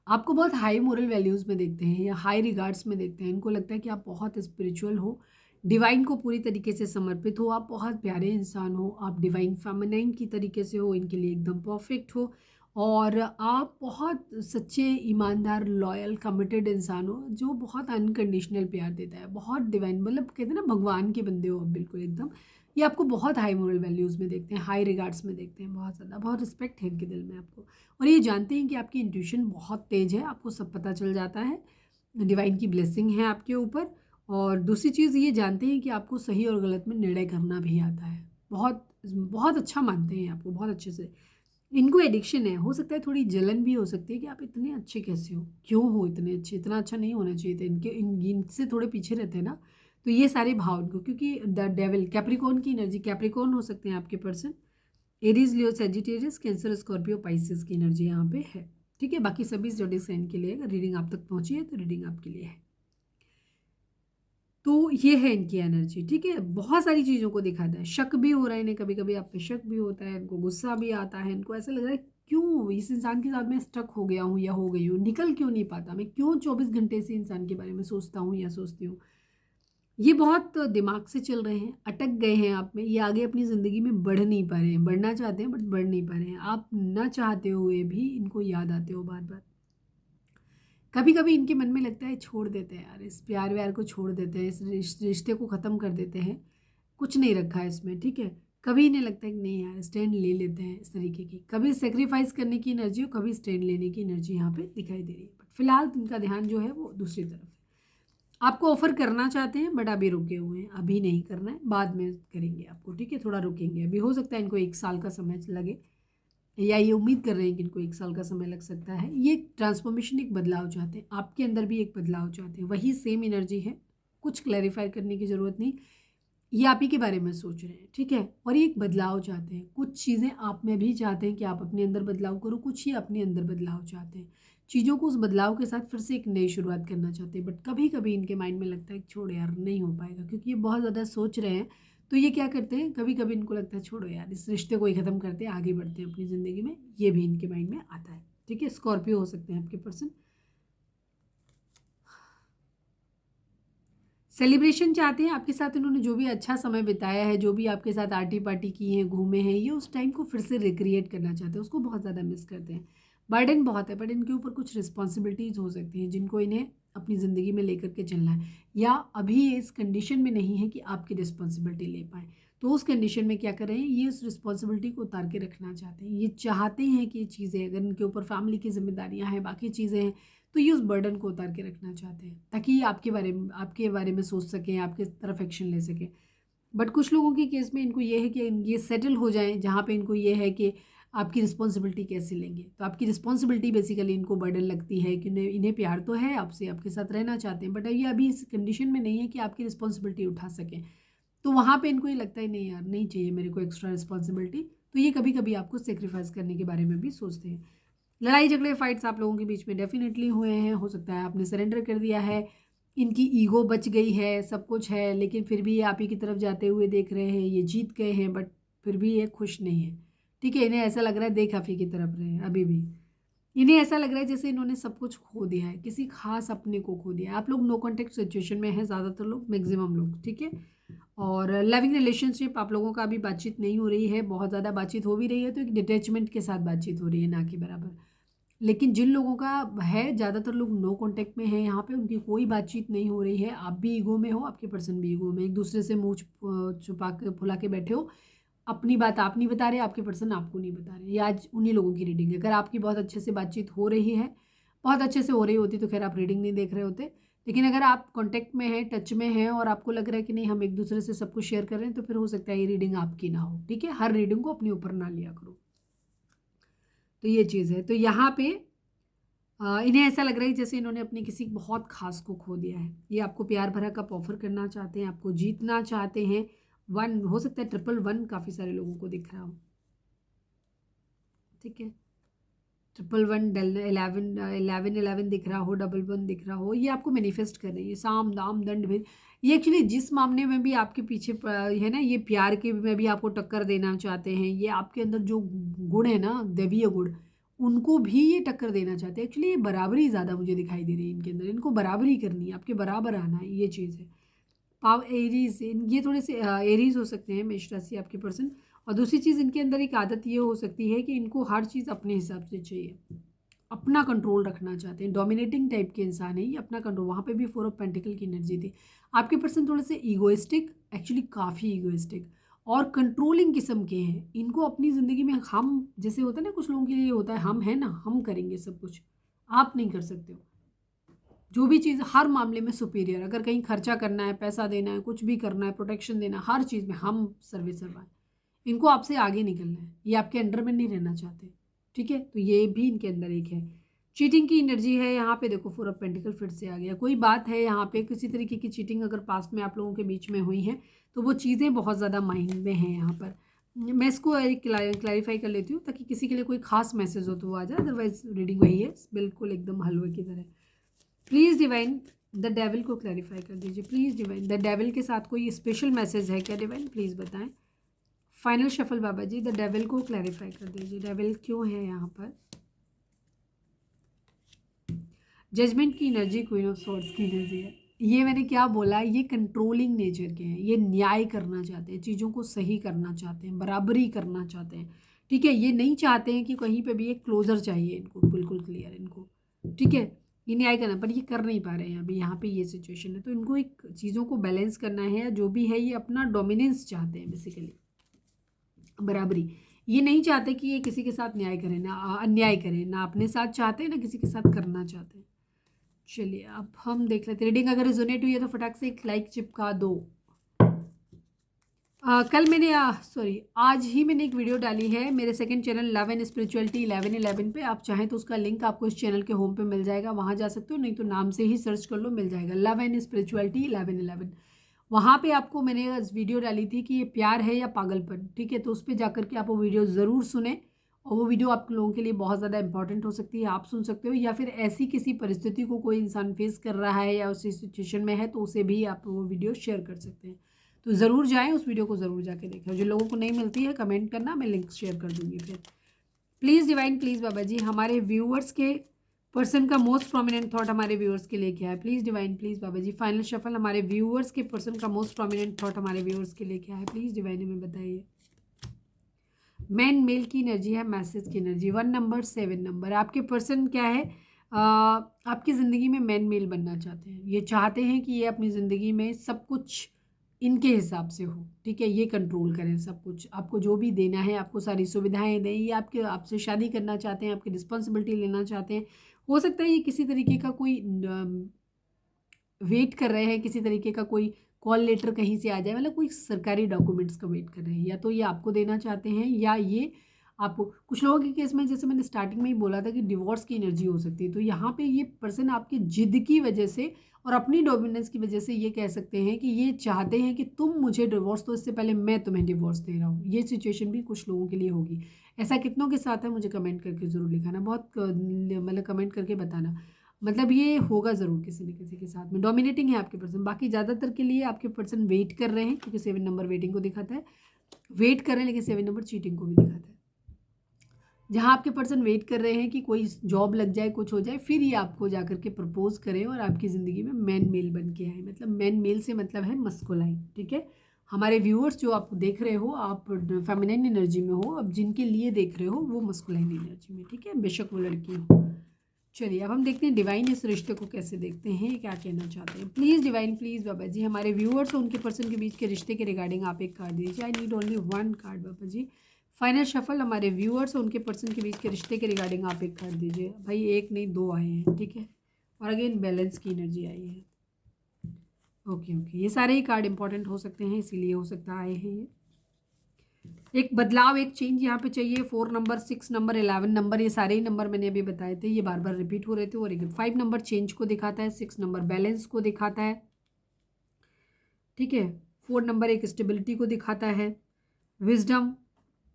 आपको बहुत हाई मोरल वैल्यूज़ में देखते हैं, या हाई रिगार्ड्स में देखते हैं। इनको लगता है कि आप बहुत स्पिरिचुअल हो, डिवाइन को पूरी तरीके से समर्पित हो, आप बहुत प्यारे इंसान हो, आप डिवाइन फेमिनाइन की तरीके से हो, इनके लिए एकदम परफेक्ट हो, और आप बहुत सच्चे, ईमानदार, लॉयल, कमिटेड इंसान हो, जो बहुत अनकंडीशनल प्यार देता है, बहुत डिवाइन, मतलब कहते हैं ना भगवान के बंदे हो आप, बिल्कुल एकदम। ये आपको बहुत हाई मोरल वैल्यूज़ में देखते हैं, हाई रिगार्ड्स में देखते हैं, बहुत ज़्यादा, बहुत रिस्पेक्ट है इनके दिल में आपको। और ये जानते हैं कि आपकी इंट्यूशन बहुत तेज़ है, आपको सब पता चल जाता है, डिवाइन की ब्लेसिंग है आपके ऊपर। और दूसरी चीज़ ये जानते हैं कि आपको सही और गलत में निर्णय करना भी आता है, बहुत बहुत अच्छा मानते हैं आपको, बहुत अच्छे से। इनको एडिक्शन है, हो सकता है थोड़ी जलन भी हो सकती है कि आप इतने अच्छे कैसे हो, क्यों हो इतने अच्छे, इतना अच्छा नहीं होना चाहिए था, इनसे थोड़े पीछे रहते हैं ना। तो ये सारे भाव इनको, क्योंकि द डेविल, कैप्रिकॉर्न की एनर्जी, कैप्रिकॉर्न हो सकते हैं आपके पर्सन, एरीज, लियो, सेजिटेरियस, कैंसर, स्कॉर्पियो, पाइसेस की एनर्जी यहाँ पे है, ठीक है? बाकी सभी ज़ोडिएक साइन के लिए, अगर रीडिंग आप तक पहुँची है तो रीडिंग आपके लिए है। तो ये है इनकी एनर्जी, ठीक है? बहुत सारी चीज़ों को दिखाता है, शक भी हो रहा है इन्हें, कभी कभी आप पे शक भी होता है, इनको गुस्सा भी आता है, इनको ऐसा लग रहा है क्यों इस इंसान के साथ मैं स्टक हो गया हूँ या हो गई हूँ, निकल क्यों नहीं पाता, मैं क्यों 24 घंटे से इंसान के बारे में सोचता हूँ या सोचती हूँ। ये बहुत दिमाग से चल रहे हैं, अटक गए हैं आप में, ये आगे अपनी ज़िंदगी में बढ़ नहीं पा रहे हैं, बढ़ना चाहते हैं बट बढ़ नहीं पा रहे हैं। आप ना चाहते हुए भी इनको याद आते हो बार बार। कभी कभी इनके मन में लगता है छोड़ देते हैं यार, इस प्यार व्यार को छोड़ देते हैं, इस रिश्ते को ख़त्म कर देते हैं, कुछ नहीं रखा है इसमें, ठीक है? कभी इन्हें लगता है कि नहीं यार, स्टैंड ले लेते हैं, इस तरीके की कभी सेक्रीफाइस करने की एनर्जी और कभी स्टैंड लेने की एनर्जी यहाँ पे दिखाई दे रही है। बट फिलहाल इनका ध्यान जो है वो दूसरी तरफ है। आपको ऑफर करना चाहते हैं बट अभी रुके हुए हैं, अभी नहीं करना है, बाद में करेंगे आपको, ठीक है? थोड़ा रुकेंगे, अभी हो सकता है इनको 1 साल का समय लगे, या ये उम्मीद कर रहे हैं कि इनको 1 साल का समय लग सकता है। ये ट्रांसफॉर्मेशन, एक बदलाव चाहते हैं, आपके अंदर भी एक बदलाव चाहते हैं, वही सेम एनर्जी है, कुछ क्लैरिफाई करने की ज़रूरत नहीं। ये आप ही के बारे में सोच रहे हैं, ठीक है, और ये एक बदलाव चाहते हैं। कुछ चीज़ें आप में भी चाहते हैं कि आप अपने अंदर बदलाव करो, कुछ ही अपने अंदर बदलाव चाहते हैं। चीज़ों को उस बदलाव के साथ फिर से एक नई शुरुआत करना चाहते हैं, बट कभी कभी इनके माइंड में लगता है कि छोड़ो यार, नहीं हो पाएगा, क्योंकि ये बहुत ज़्यादा सोच रहे हैं। तो ये क्या करते हैं, कभी कभी इनको लगता है छोड़ो यार, इस रिश्ते को ही ख़त्म करते हैं, आगे बढ़ते हैं अपनी ज़िंदगी में। ये भी इनके माइंड में आता है, ठीक है। स्कॉर्पियो हो सकते हैं आपके पर्सन। सेलिब्रेशन चाहते हैं आपके साथ। इन्होंने जो भी अच्छा समय बिताया है, जो भी आपके साथ आर्टी पार्टी की हैं, घूमे हैं, ये उस टाइम को फिर से रिक्रिएट करना चाहते हैं, उसको बहुत ज़्यादा मिस करते हैं। बर्डन बहुत है, बट इनके ऊपर कुछ रिस्पॉन्सिबिलिटीज़ हो सकती हैं जिनको इन्हें अपनी ज़िंदगी में लेकर के चलना है, या अभी ये इस कंडीशन में नहीं है कि आपकी रिस्पॉन्सिबिलिटी ले पाएँ। तो उस कंडीशन में क्या कर रहे हैं, ये उस रिस्पॉन्सिबिलिटी को उतार के रखना चाहते हैं। ये चाहते हैं कि ये चीज़ें, अगर इनके ऊपर फैमिली की जिम्मेदारियाँ हैं, बाकी चीज़ें हैं, तो ये उस बर्डन को उतार के रखना चाहते हैं, ताकि ये आपके बारे में सोच सकें, आपके तरफ एक्शन ले सकें। बट कुछ लोगों के केस में इनको ये है कि ये सेटल हो जाएं, जहाँ पे इनको ये है कि आपकी रिस्पॉन्सिबिलिटी कैसे लेंगे। तो आपकी रिस्पॉन्सिबिलिटी बेसिकली इनको बर्डन लगती है कि इन्हें प्यार तो है आपसे, आपके साथ रहना चाहते हैं, बट ये अभी इस कंडीशन में नहीं है कि आपकी रिस्पॉन्सिबिलिटी उठा सकें। तो वहाँ पे इनको ये लगता है, नहीं यार, नहीं चाहिए मेरे को एक्स्ट्रा रिस्पॉन्सिबिलिटी। तो ये कभी कभी आपको सेक्रीफाइस करने के बारे में भी सोचते हैं। लड़ाई झगड़े, फाइट्स आप लोगों के बीच में डेफिनेटली हुए हैं। हो सकता है आपने सरेंडर कर दिया है, इनकी ईगो बच गई है, सब कुछ है, लेकिन फिर भी ये आप ही की तरफ जाते हुए देख रहे हैं। ये जीत गए हैं, बट फिर भी ये खुश नहीं है, ठीक है। इन्हें ऐसा लग रहा है देख आप ही की तरफ रहे हैं अभी भी। इन्हें ऐसा लग रहा है जैसे इन्होंने सब कुछ खो दिया है, किसी खास अपने को खो दिया है। आप लोग नो कॉन्टेक्ट सिचुएशन में हैं, ज़्यादातर लोग, मैक्सिमम लोग, ठीक है। और लविंग रिलेशनशिप आप लोगों का अभी बातचीत नहीं हो रही है, बहुत ज़्यादा बातचीत हो भी रही है तो एक डिटैचमेंट के साथ बातचीत हो रही है, ना कि बराबर। लेकिन जिन लोगों का है, ज़्यादातर लोग नो कांटेक्ट में हैं यहाँ पे, उनकी कोई बातचीत नहीं हो रही है। आप भी ईगो में हो, आपके पर्सन भी ईगो में, एक दूसरे से मुंह छुपा के फुला के बैठे हो। अपनी बात आप नहीं बता रहे, आपके पर्सन आपको नहीं बता रहे। ये आज उन्हीं लोगों की रीडिंग है। अगर आपकी बहुत अच्छे से बातचीत हो रही है, बहुत अच्छे से हो रही होती, तो खैर आप रीडिंग नहीं देख रहे होते। लेकिन अगर आप कॉन्टेक्ट में हैं, टच में हैं, और आपको लग रहा है कि नहीं हम एक दूसरे से सब कुछ शेयर कर रहे हैं, तो फिर हो सकता है ये रीडिंग आपकी ना हो, ठीक है। हर रीडिंग को अपने ऊपर ना लिया करो। तो ये चीज़ है। तो यहाँ पे इन्हें ऐसा लग रहा है जैसे इन्होंने अपने किसी बहुत खास को खो दिया है। ये आपको प्यार भरा कप ऑफर करना चाहते हैं, आपको जीतना चाहते हैं। 1 हो सकता है, 111 काफ़ी सारे लोगों को दिख रहा हो, ठीक है। 111, 11 दिख रहा हो, 11 दिख रहा हो। ये आपको मैनिफेस्ट कर रही है, साम दाम दंड भेद। ये एक्चुअली जिस मामले में भी आपके पीछे है ना, ये प्यार के में भी आपको टक्कर देना चाहते हैं। ये आपके अंदर जो गुण है ना, दैवीय गुण, उनको भी ये टक्कर देना चाहते हैं। एक्चुअली ये बराबरी ज़्यादा मुझे दिखाई दे रही है इनके अंदर, इनको बराबरी करनी है, आपके बराबर आना है, ये चीज़ है। पाव एरीज, ये थोड़े से एरीज हो सकते हैं, मेष राशि आपके पर्सन। और दूसरी चीज़, इनके अंदर एक आदत ये हो सकती है कि इनको हर चीज़ अपने हिसाब से चाहिए, अपना कंट्रोल रखना चाहते हैं। डोमिनेटिंग टाइप के इंसान है ये, अपना कंट्रोल। वहाँ पे भी 4 ऑफ पेंटिकल की एनर्जी थी। आपके पर्सन थोड़े से ईगोइस्टिक, एक्चुअली काफ़ी ईगोइस्टिक और कंट्रोलिंग किस्म के हैं। इनको अपनी ज़िंदगी में हम, जैसे होता है ना, कुछ लोगों के लिए होता है हम है ना, हम करेंगे सब कुछ, आप नहीं कर सकते हो। जो भी चीज़ हर मामले में सुपीरियर, अगर कहीं खर्चा करना है, पैसा देना है, कुछ भी करना है, प्रोटेक्शन देना, हर चीज़ में हम सर्वे सर्वा है। इनको आपसे आगे निकलना है, ये आपके अंडर में नहीं रहना चाहते, ठीक है। तो ये भी इनके अंदर एक है। चीटिंग की एनर्जी है यहाँ पे, देखो 4 ऑफ पेंटिकल फिर से आ गया। कोई बात है यहाँ पे, किसी तरीके की चीटिंग अगर पास्ट में आप लोगों के बीच में हुई है, तो वो चीज़ें बहुत ज़्यादा माइंड में हैं यहाँ पर। मैं इसको एक क्लैरिफाई कर लेती हूँ ताकि किसी के लिए कोई खास मैसेज हो तो वो आ जाए, अदरवाइज रीडिंग वही है, बिल्कुल एकदम हलवे की तरह। प्लीज़ डिवाइन द डेविल को क्लैरिफाई कर दीजिए। प्लीज़ डिवाइन, द डेविल के साथ कोई स्पेशल मैसेज है क्या डिवाइन, प्लीज़ बताएं। Final shuffle Baba ji, the devil को क्लैरिफाई कर दीजिए, डेविल क्यों है यहाँ पर। जजमेंट की एनर्जी, क्वीन ऑफ सॉर्ड्स की एनर्जी है। ये मैंने क्या बोला, ये कंट्रोलिंग नेचर के हैं, ये न्याय करना चाहते हैं, चीज़ों को सही करना चाहते हैं, बराबरी करना चाहते हैं, ठीक है। ये नहीं चाहते हैं कि कहीं पे भी एक क्लोजर चाहिए इनको, बिल्कुल क्लियर इनको, ठीक है। ये न्याय करना, पर ये कर नहीं पा रहे हैं अभी, यहाँ पे ये सिचुएशन है। तो इनको एक चीज़ों को बैलेंस करना है, जो भी है ये अपना डोमिनेंस चाहते हैं बेसिकली, बराबरी। ये नहीं चाहते कि ये किसी के साथ न्याय करें, ना अन्याय करें, ना अपने साथ चाहते हैं, ना किसी के साथ करना चाहते हैं। चलिए अब हम देख लेते हैं रीडिंग। अगर रिजोनेट हुई है तो फटाक से एक लाइक चिपका दो। कल मैंने सॉरी आज ही मैंने एक वीडियो डाली है मेरे second channel love and spirituality 1111 पे। आप चाहें तो उसका लिंक आपको इस चैनल के होम पे मिल जाएगा, वहाँ जा सकते हो, नहीं तो नाम से ही सर्च कर लो, मिल जाएगा लव एंड स्पिरिचुअलिटी 1111। वहाँ पे आपको मैंने वीडियो डाली थी कि ये प्यार है या पागलपन, ठीक है। तो उस पर जाकर के आप वो वीडियो ज़रूर सुने, और वो वीडियो आप लोगों के लिए बहुत ज़्यादा इंपॉर्टेंट हो सकती है। आप सुन सकते हो, या फिर ऐसी किसी परिस्थिति को कोई इंसान फेस कर रहा है या उसी सिचुएशन में है तो उसे भी आप वो वीडियो शेयर कर सकते हैं। तो ज़रूर जाएं, उस वीडियो को ज़रूर जाके देखें। जो लोगों को नहीं मिलती है कमेंट करना, मैं लिंक शेयर कर दूंगी फिर। प्लीज़ डिवाइन, प्लीज़ बाबा जी, हमारे व्यूअर्स के पर्सन का मोस्ट प्रोमिनेंट थॉट हमारे व्यूअर्स के लिए क्या है? Please divine, please Baba ji, final shuffle हमारे व्यूअर्स के पर्सन का मोस्ट प्रोमिनेंट थॉट हमारे व्यूअर्स के लिए क्या है? प्लीज़ डिवाइन हमें बताइए। मैन मेल की एनर्जी है, मैसेज की एनर्जी 1 नंबर 7 नंबर। आपके पर्सन क्या है? आपकी ज़िंदगी में मैन मेल बनना चाहते हैं। ये चाहते हैं कि ये अपनी ज़िंदगी में सब कुछ इनके हिसाब से हो, ठीक है। ये कंट्रोल करें सब कुछ, आपको जो भी देना है, आपको सारी सुविधाएं दें। ये आपसे शादी करना चाहते हैं, आपकी रिस्पॉन्सिबिलिटी लेना चाहते हैं। हो सकता है ये किसी तरीके का कोई वेट कर रहे हैं, किसी तरीके का कोई कॉल लेटर कहीं से आ जाए, मतलब कोई सरकारी डॉक्यूमेंट्स का वेट कर रहे हैं। या तो ये आपको देना चाहते हैं, या ये आपको, कुछ लोगों के केस में जैसे मैंने स्टार्टिंग में ही बोला था कि डिवोर्स की एनर्जी हो सकती है। तो यहाँ पे ये पर्सन आपकी जिद की वजह से और अपनी डोमिनेंस की वजह से ये कह सकते हैं कि ये चाहते हैं कि तुम मुझे डिवोर्स दो, इससे पहले मैं तुम्हें डिवोर्स दे रहा हूँ। ये सिचुएशन भी कुछ लोगों के लिए होगी। ऐसा कितनों के साथ है मुझे कमेंट करके ज़रूर लिखाना, बहुत मतलब कमेंट करके बताना। मतलब ये होगा ज़रूर किसी न किसी के साथ में। डोमिनेटिंग है आपके पर्सन। बाकी ज़्यादातर के लिए आपके पर्सन वेट कर रहे हैं, क्योंकि 7 नंबर वेटिंग को दिखाता है। वेट कर रहे हैं, लेकिन 7 नंबर चीटिंग को भी दिखाता है। जहाँ आपके पर्सन वेट कर रहे हैं कि कोई जॉब लग जाए, कुछ हो जाए, फिर ये आपको जा करके प्रपोज करें और आपकी ज़िंदगी में मैन मेल बन के आए। मतलब मैन मेल से मतलब है मस्कुलाइन, ठीक है। हमारे व्यूअर्स जो आप देख रहे हो, आप फेमिनिन एनर्जी में हो, अब जिनके लिए देख रहे हो वो मस्कुलाइन एनर्जी में, ठीक है, बेशक वो लड़की हो। चलिए अब हम देखते हैं डिवाइन इस रिश्ते को कैसे देखते हैं, क्या कहना चाहते हैं। प्लीज़ डिवाइन, प्लीज़ बाबा जी, हमारे व्यूअर्स और उनके पर्सन के बीच के रिश्ते के रिगार्डिंग आप एक कार्ड दीजिए। I need only 1 card Baba ji. Final shuffle हमारे व्यूअर्स और उनके पर्सन के बीच के रिश्ते के रिगार्डिंग आप एक कार्ड दीजिए। भाई एक नहीं 2 आए हैं, ठीक है। और अगेन बैलेंस की एनर्जी आई है। ओके ओके, ये सारे ही कार्ड इंपॉर्टेंट हो सकते हैं, इसीलिए हो सकता आए हैं ये। एक बदलाव, एक चेंज यहाँ पे चाहिए। 4 नंबर, 6 नंबर, 11 नंबर, ये सारे ही नंबर मैंने अभी बताए थे, ये बार बार रिपीट हो रहे थे। और एक 5 नंबर चेंज को दिखाता है, 6 नंबर बैलेंस को दिखाता है, ठीक है। 4 नंबर एक स्टेबिलिटी को दिखाता है, विजडम,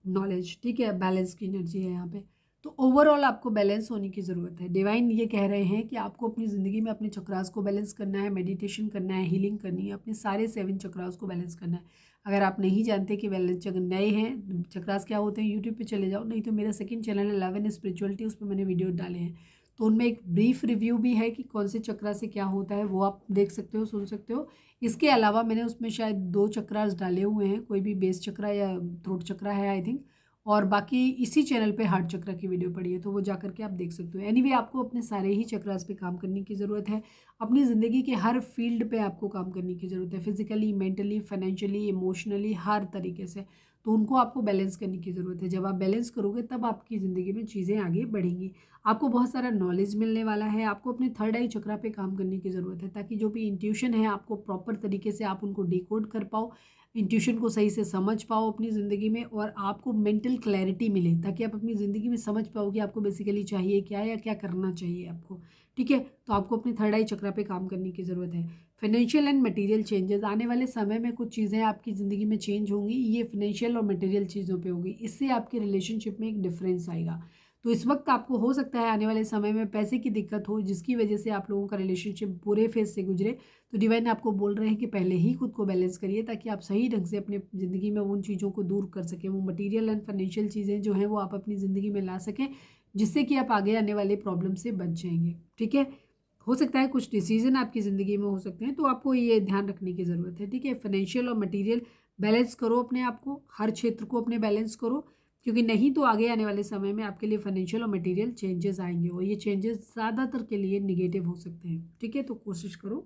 नॉलेज, ठीक है। बैलेंस की एनर्जी है यहाँ पे। तो ओवरऑल आपको बैलेंस होने की ज़रूरत है। डिवाइन ये कह रहे हैं कि आपको अपनी ज़िंदगी में अपने चक्रास को बैलेंस करना है, मेडिटेशन करना है, हीलिंग करनी है, अपने सारे 7 चक्रास को बैलेंस करना है। अगर आप नहीं जानते कि बैलेंस नए हैं चक्रास क्या होते हैं, यूट्यूब पे चले जाओ, नहीं तो मेरा सेकंड चैनल है लव एंड स्पिरिचुअलिटी, उस पर मैंने वीडियो डाले हैं। तो उनमें एक ब्रीफ रिव्यू भी है कि कौन से चक्रा से क्या होता है, वो आप देख सकते हो, सुन सकते हो। इसके अलावा मैंने उसमें शायद 2 चक्रास डाले हुए हैं, कोई भी बेस चक्रा या थ्रोट चक्रा है आई थिंक, और बाकी इसी चैनल पे हार्ट चक्र की वीडियो पड़ी है, तो वो जा करके आप देख सकते हो। एनीवे आपको अपने सारे ही चक्रास पे काम करने की ज़रूरत है। अपनी ज़िंदगी के हर फील्ड पे आपको काम करने की ज़रूरत है, फिजिकली, मेंटली, फाइनेंशियली, इमोशनली, हर तरीके से। तो उनको आपको बैलेंस करने की ज़रूरत है। जब आप बैलेंस करोगे तब आपकी ज़िंदगी में चीज़ें आगे बढ़ेंगी। आपको बहुत सारा नॉलेज मिलने वाला है। आपको अपने थर्ड आई चक्रा पे काम करने की ज़रूरत है, ताकि जो भी इंट्यूशन है आपको प्रॉपर तरीके से आप उनको डिकोड कर पाओ, इंट्यूशन को सही से समझ पाओ अपनी ज़िंदगी में, और आपको मेंटल क्लैरिटी मिले, ताकि आप अपनी ज़िंदगी में समझ पाओ कि आपको बेसिकली चाहिए क्या या क्या करना चाहिए आपको, ठीक है। तो आपको अपने थर्ड आई चक्रा पे काम करने की ज़रूरत है। फाइनेंशियल एंड मटेरियल चेंजेस, आने वाले समय में कुछ चीज़ें आपकी ज़िंदगी में चेंज होंगी, ये फाइनेंशियल और मटेरियल चीज़ों पे होगी। इससे आपके रिलेशनशिप में एक डिफरेंस आएगा। तो इस वक्त आपको हो सकता है आने वाले समय में पैसे की दिक्कत हो, जिसकी वजह से आप लोगों का रिलेशनशिप बुरे फेज से गुजरे। तो डिवाइन आपको बोल रहे हैं कि पहले ही खुद को बैलेंस करिए, ताकि आप सही ढंग से अपने ज़िंदगी में उन चीज़ों को दूर कर सकें। वो मटेरियल एंड फाइनेंशियल चीज़ें जो हैं वो आप अपनी ज़िंदगी में ला सकें, जिससे कि आप आगे आने वाले प्रॉब्लम से बच जाएंगे, ठीक है। हो सकता है कुछ डिसीजन आपकी ज़िंदगी में हो सकते हैं, तो आपको ये ध्यान रखने की ज़रूरत है, ठीक है। फाइनेंशियल और मटेरियल बैलेंस करो अपने आप को, हर क्षेत्र को अपने बैलेंस करो, क्योंकि नहीं तो आगे आने वाले समय में आपके लिए फाइनेंशियल और मटेरियल चेंजेस आएंगे, और ये चेंजेस ज़्यादातर के लिए निगेटिव हो सकते हैं, ठीक है। तो कोशिश करो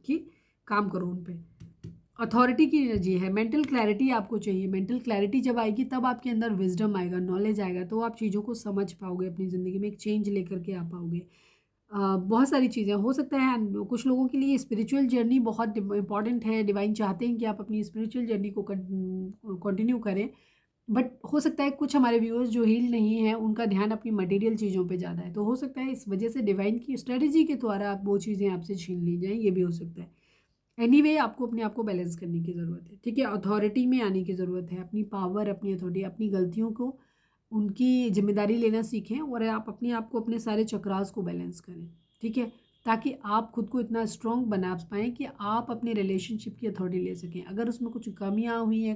कि काम करो उन पे। अथॉरिटी की एनर्जी है, मेंटल क्लैरिटी आपको चाहिए। मेंटल क्लैरिटी जब आएगी तब आपके अंदर विजडम आएगा, नॉलेज आएगा, तो आप चीज़ों को समझ पाओगे, अपनी ज़िंदगी में एक चेंज लेकर के आ पाओगे। बहुत सारी चीज़ें हो सकता है। कुछ लोगों के लिए स्पिरिचुअल जर्नी बहुत इम्पॉर्टेंट है, डिवाइन चाहते हैं कि आप अपनी स्पिरिचुअल जर्नी को कंटिन्यू करें। बट हो सकता है कुछ हमारे व्यूअर्स जो हील नहीं है उनका ध्यान अपनी मटेरियल चीज़ों पे ज़्यादा है, तो हो सकता है इस वजह से डिवाइन की स्ट्रेटजी के द्वारा आप वो चीज़ें आपसे छीन ली जाएँ, ये भी हो सकता है। एनीवे आपको अपने आप को बैलेंस करने की ज़रूरत है, ठीक है। अथॉरिटी में आने की ज़रूरत है, अपनी पावर, अपनी अथॉरिटी, अपनी गलतियों को, उनकी जिम्मेदारी लेना सीखें और आप अपने आप को, अपने सारे चक्रास को बैलेंस करें, ठीक है। ताकि आप खुद को इतना स्ट्रॉन्ग बना पाएँ कि आप अपने रिलेशनशिप की अथॉरिटी ले सकें। अगर उसमें कुछ कमियाँ हुई हैं,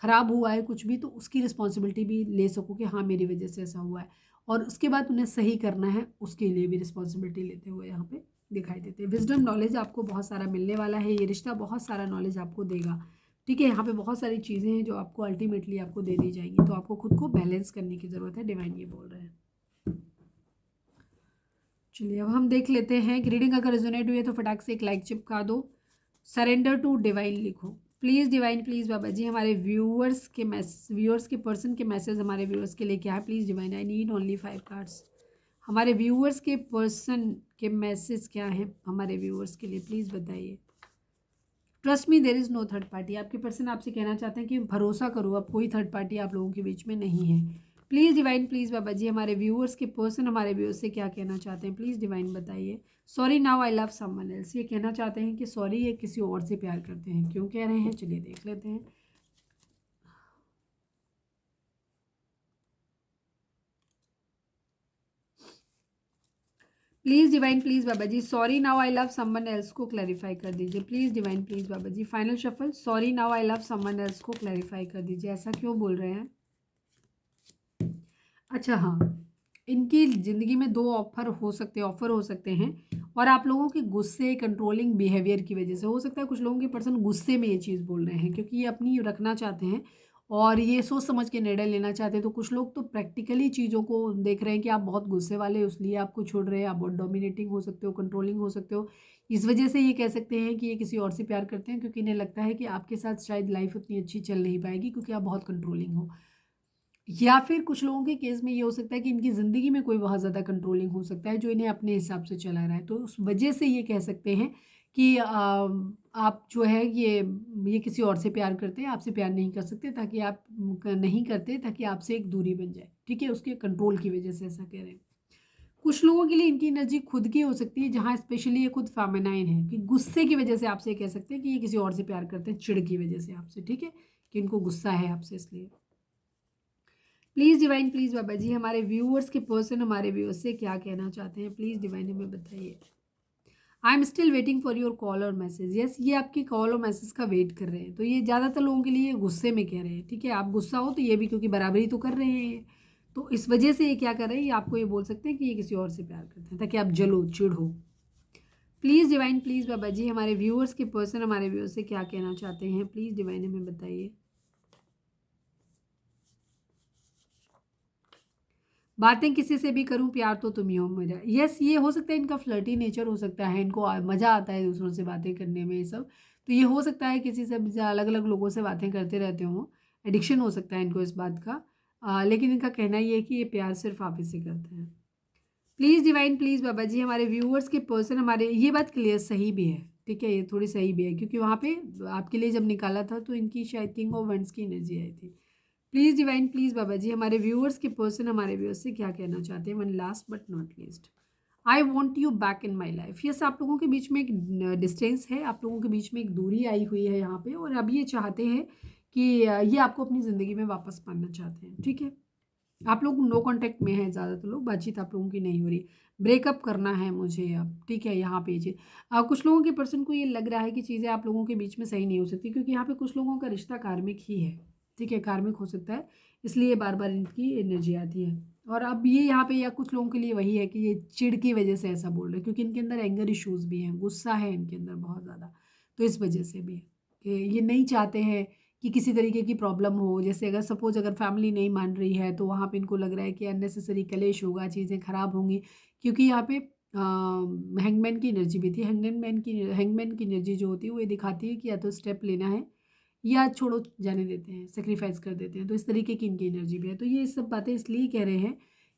ख़राब हुआ है कुछ भी, तो उसकी रिस्पॉन्सिबिलिटी भी ले सको कि हाँ मेरी वजह से ऐसा हुआ है, और उसके बाद उन्हें सही करना है, उसके लिए भी रिस्पॉन्सिबिलिटी लेते हुए यहाँ पे दिखाई देते हैं। विजडम नॉलेज आपको बहुत सारा मिलने वाला है, ये रिश्ता बहुत सारा नॉलेज आपको देगा, ठीक है। यहाँ पे बहुत सारी चीज़ें हैं जो आपको अल्टीमेटली आपको दे दी जाएंगी, तो आपको खुद को बैलेंस करने की ज़रूरत है, डिवाइन ये बोल रहे हैं। चलिए अब हम देख लेते हैं कि रीडिंग अगर रेजोनेट हुई है तो फटाक से एक लाइक चिपका दो, सरेंडर टू डिवाइन लिखो प्लीज़। डिवाइन प्लीज़ बाबा जी हमारे व्यूअर्स के पर्सन के मैसेज हमारे व्यूअर्स के लिए क्या है, please divine, I need only 5 cards. हमारे व्यूअर्स के पर्सन के मैसेज क्या है हमारे व्यूअर्स के लिए, प्लीज़ बताइए। Trust me there is no third party. आपके पर्सन आपसे कहना चाहते हैं कि भरोसा करो, अब कोई थर्ड पार्टी आप लोगों के बीच में नहीं है। प्लीज़ डिवाइन प्लीज़ बाबा जी हमारे व्यूअर्स के पर्सन हमारे व्यूअर्स से क्या कहना चाहते हैं, प्लीज़ डिवाइन बताइए। Sorry now I love someone else, ये कहना चाहते हैं कि सॉरी ये किसी और से प्यार करते हैं, क्यों कह रहे हैं चलिए देख लेते हैं। Please divine please Baba ji sorry now I love someone else को क्लैरिफाई कर दीजिए, please divine please Baba ji. Final shuffle, sorry now I love someone else को क्लैरिफाई कर दीजिए, ऐसा क्यों बोल रहे हैं। अच्छा हाँ, इनकी ज़िंदगी में दो ऑफ़र हो सकते हैं, और आप लोगों के गुस्से, कंट्रोलिंग बिहेवियर की वजह से हो सकता है कुछ लोगों के पर्सन गुस्से में ये चीज़ बोल रहे हैं, क्योंकि ये अपनी रखना चाहते हैं और ये सोच समझ के निर्णय लेना चाहते हैं। तो कुछ लोग तो प्रैक्टिकली चीज़ों को देख रहे हैं कि आप बहुत गुस्से वाले हो इसलिए आपको छोड़ रहे हैं, आप बहुत डोमिनेटिंग हो सकते हो, कंट्रोलिंग हो सकते हो। इस वजह से ये कह सकते हैं कि ये किसी और से प्यार करते हैं, क्योंकि इन्हें लगता है कि आपके साथ शायद लाइफ उतनी अच्छी चल नहीं पाएगी क्योंकि आप बहुत कंट्रोलिंग हो। या फिर कुछ लोगों के केस में ये हो सकता है कि इनकी ज़िंदगी में कोई बहुत ज़्यादा कंट्रोलिंग हो सकता है जो इन्हें अपने हिसाब से चला रहा है, तो उस वजह से ये कह सकते हैं कि आप जो है ये किसी और से प्यार करते हैं, आपसे प्यार नहीं कर सकते, ताकि आप नहीं करते ताकि आपसे एक दूरी बन जाए, ठीक है, उसके कंट्रोल की वजह से ऐसा कह रहे हैं। कुछ लोगों के लिए इनकी एनर्जी खुद की हो सकती है, जहाँ स्पेशली ये खुद फेमिनाइन है, कि गुस्से की वजह से आपसे कह सकते हैं कि ये किसी और से प्यार करते हैं, चिढ़ की वजह से आपसे, ठीक है, कि इनको गुस्सा है आपसे इसलिए। प्लीज़ डिवाइन प्लीज़ बाबा जी हमारे व्यूअर्स के पर्सन हमारे व्यूअर्स से क्या कहना चाहते हैं, प्लीज़ डिवाइन हमें बताइए। I am still waiting for your call और मैसेज, यस ये आपकी कॉल और मैसेज का वेट कर रहे हैं, तो ये ज़्यादातर लोगों के लिए गुस्से में कह रहे हैं, ठीक है। आप गुस्सा हो तो ये भी क्योंकि बराबरी तो कर रहे हैं, तो इस वजह से ये क्या कर रहे हैं, ये आपको ये बोल सकते हैं कि ये किसी और से प्यार करते हैं ताकि आप जलो चिढ़ो। प्लीज़ डिवाइन प्लीज़ बाबा जी हमारे व्यूअर्स के पर्सन हमारे व्यूअर्स से क्या कहना चाहते हैं, प्लीज़ डिवाइन हमें बताइए। बातें किसी से भी करूं प्यार तो तुम ही हो मेरा, यस ये हो सकता है इनका फ्लर्टी नेचर हो सकता है, इनको मज़ा आता है दूसरों से बातें करने में, ये सब तो ये हो सकता है किसी से अलग अलग लोगों से बातें करते रहते हों, एडिक्शन हो सकता है इनको इस बात का। लेकिन इनका कहना ये है कि ये प्यार सिर्फ आप ही से करते हैं। प्लीज़ डिवाइन प्लीज़ बाबा जी हमारे व्यूअर्स के पर्सन हमारे, ये बात क्लियर सही भी है, ठीक है, ये थोड़ी सही भी है क्योंकि वहाँ पे आपके लिए जब निकाला था तो इनकी शायद किंग ऑफ वंड्स की एनर्जी आई थी। प्लीज़ डिवाइन प्लीज़ बाबा जी हमारे व्यूअर्स के पर्सन हमारे व्यूअर्स से क्या कहना चाहते हैं, one last but not least. I want you back in my life, yes आप लोगों के बीच में एक डिस्टेंस है, आप लोगों के बीच में एक दूरी आई हुई है यहाँ पे, और अब ये चाहते हैं कि ये आपको अपनी ज़िंदगी में वापस पाना चाहते हैं, ठीक है। आप लोग नो कांटेक्ट में हैं, ज़्यादातर लोग, बातचीत आप लोगों की नहीं हो रही, ब्रेकअप करना है मुझे अब, ठीक है। यहाँ पे ये कुछ लोगों के पर्सन को ये लग रहा है कि चीज़ें आप लोगों के बीच में सही नहीं हो सकती, क्योंकि यहाँ पे कुछ लोगों का रिश्ता कार्मिक ही है, ठीक है, कार्मिक हो सकता है, इसलिए बार बार इनकी एनर्जी आती है। और अब ये यहाँ पे या कुछ लोगों के लिए वही है कि ये चिढ़ की वजह से ऐसा बोल रहे हैं, क्योंकि इनके अंदर एंगर इश्यूज़ भी हैं, गुस्सा है इनके अंदर बहुत ज़्यादा, तो इस वजह से भी है कि ये नहीं चाहते हैं कि किसी तरीके की प्रॉब्लम हो। जैसे अगर सपोज़ अगर फैमिली नहीं मान रही है तो वहाँ पे इनको लग रहा है कि अननेसेसरी कलेश होगा, चीज़ें ख़राब होंगी, क्योंकि यहाँ पे हैंगमैन की एनर्जी भी थी। हैंगमैन की एनर्जी जो होती है वो ये दिखाती है कि या तो स्टेप लेना है या छोड़ो जाने देते हैं, सैक्रिफाइस कर देते हैं, तो इस तरीके की इनकी एनर्जी भी है। तो ये सब बातें इसलिए कह रहे हैं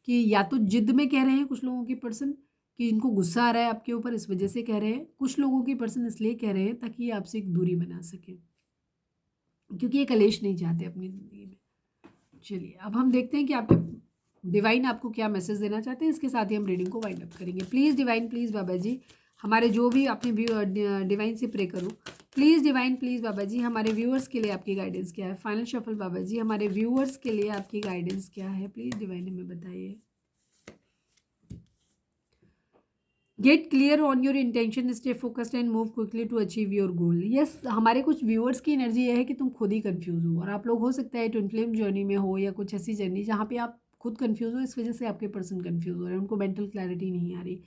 कि या तो जिद में कह रहे हैं कुछ लोगों के पर्सन, कि इनको गुस्सा आ रहा है आपके ऊपर, इस वजह से कह रहे हैं। कुछ लोगों की पर्सन इसलिए कह रहे हैं ताकि ये आपसे एक दूरी बना सके, क्योंकि ये कलेश नहीं चाहते अपनी ज़िंदगी में। चलिए अब हम देखते हैं कि आपके डिवाइन आपको क्या मैसेज देना चाहते हैं। इसके साथ ही हम रीडिंग को वाइंड अप करेंगे। प्लीज़ डिवाइन, प्लीज़ बाबा जी, हमारे जो भी अपने डिवाइन से प्रे करो। प्लीज़ डिवाइन, प्लीज़ बाबा जी, हमारे व्यूअर्स के लिए आपकी गाइडेंस क्या है। फाइनल शफल बाबा जी, हमारे व्यूअर्स के लिए आपकी गाइडेंस क्या है, प्लीज़ डिवाइन हमें बताइए। Get clear on your intention, stay focused and move quickly to achieve your goal. Yes, हमारे कुछ व्यूअर्स की एनर्जी ये है कि तुम खुद ही कंफ्यूज हो, और आप लोग हो सकता है ट्विन फ्लेम जर्नी में हो या कुछ ऐसी जर्नी जहाँ पे आप खुद कंफ्यूज हो, इस वजह से आपके पर्सन कंफ्यूज हो रहे हैं, उनको मेंटल क्लैरिटी नहीं आ रही।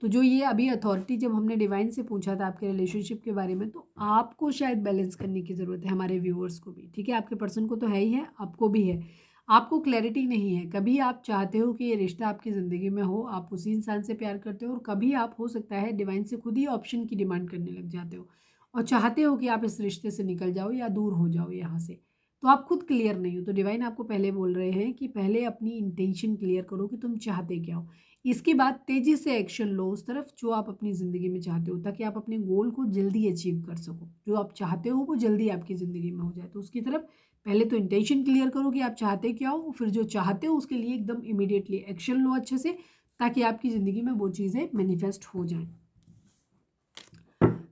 तो जो ये अभी अथॉरिटी जब हमने डिवाइन से पूछा था आपके रिलेशनशिप के बारे में, तो आपको शायद बैलेंस करने की ज़रूरत है, हमारे व्यूअर्स को भी, ठीक है। आपके पर्सन को तो है ही है, आपको भी है। आपको क्लैरिटी नहीं है, कभी आप चाहते हो कि ये रिश्ता आपकी ज़िंदगी में हो, आप उसी इंसान से प्यार करते हो, और कभी आप हो सकता है डिवाइन से खुद ही ऑप्शन की डिमांड करने लग जाते हो और चाहते हो कि आप इस रिश्ते से निकल जाओ या दूर हो जाओ यहाँ से। तो आप खुद क्लियर नहीं हो, तो डिवाइन आपको पहले बोल रहे हैं कि पहले अपनी इंटेंशन क्लियर करो कि तुम चाहते क्या हो। इसके बाद तेज़ी से एक्शन लो उस तरफ जो आप अपनी ज़िंदगी में चाहते हो, ताकि आप अपने गोल को जल्दी अचीव कर सको। जो आप चाहते हो वो जल्दी आपकी ज़िंदगी में हो जाए, तो उसकी तरफ पहले तो इंटेंशन क्लियर करो कि आप चाहते क्या हो, फिर जो चाहते हो उसके लिए एकदम इमीडिएटली एक्शन लो अच्छे से, ताकि आपकी ज़िंदगी में वो चीज़ें मैनिफेस्ट हो जाएं।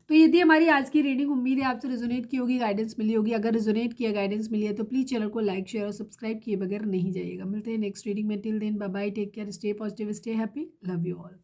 तो ये थी हमारी आज की रीडिंग। उम्मीद है आपसे रिजोनेट की होगी, गाइडेंस मिली होगी। अगर रिजोनेट किया, गाइडेंस मिली है तो प्लीज़ चैनल को लाइक, शेयर और सब्सक्राइब किए बगैर नहीं जाइएगा। मिलते हैं नेक्स्ट रीडिंग में। Till then bye bye, take care, stay positive, stay happy, love you all.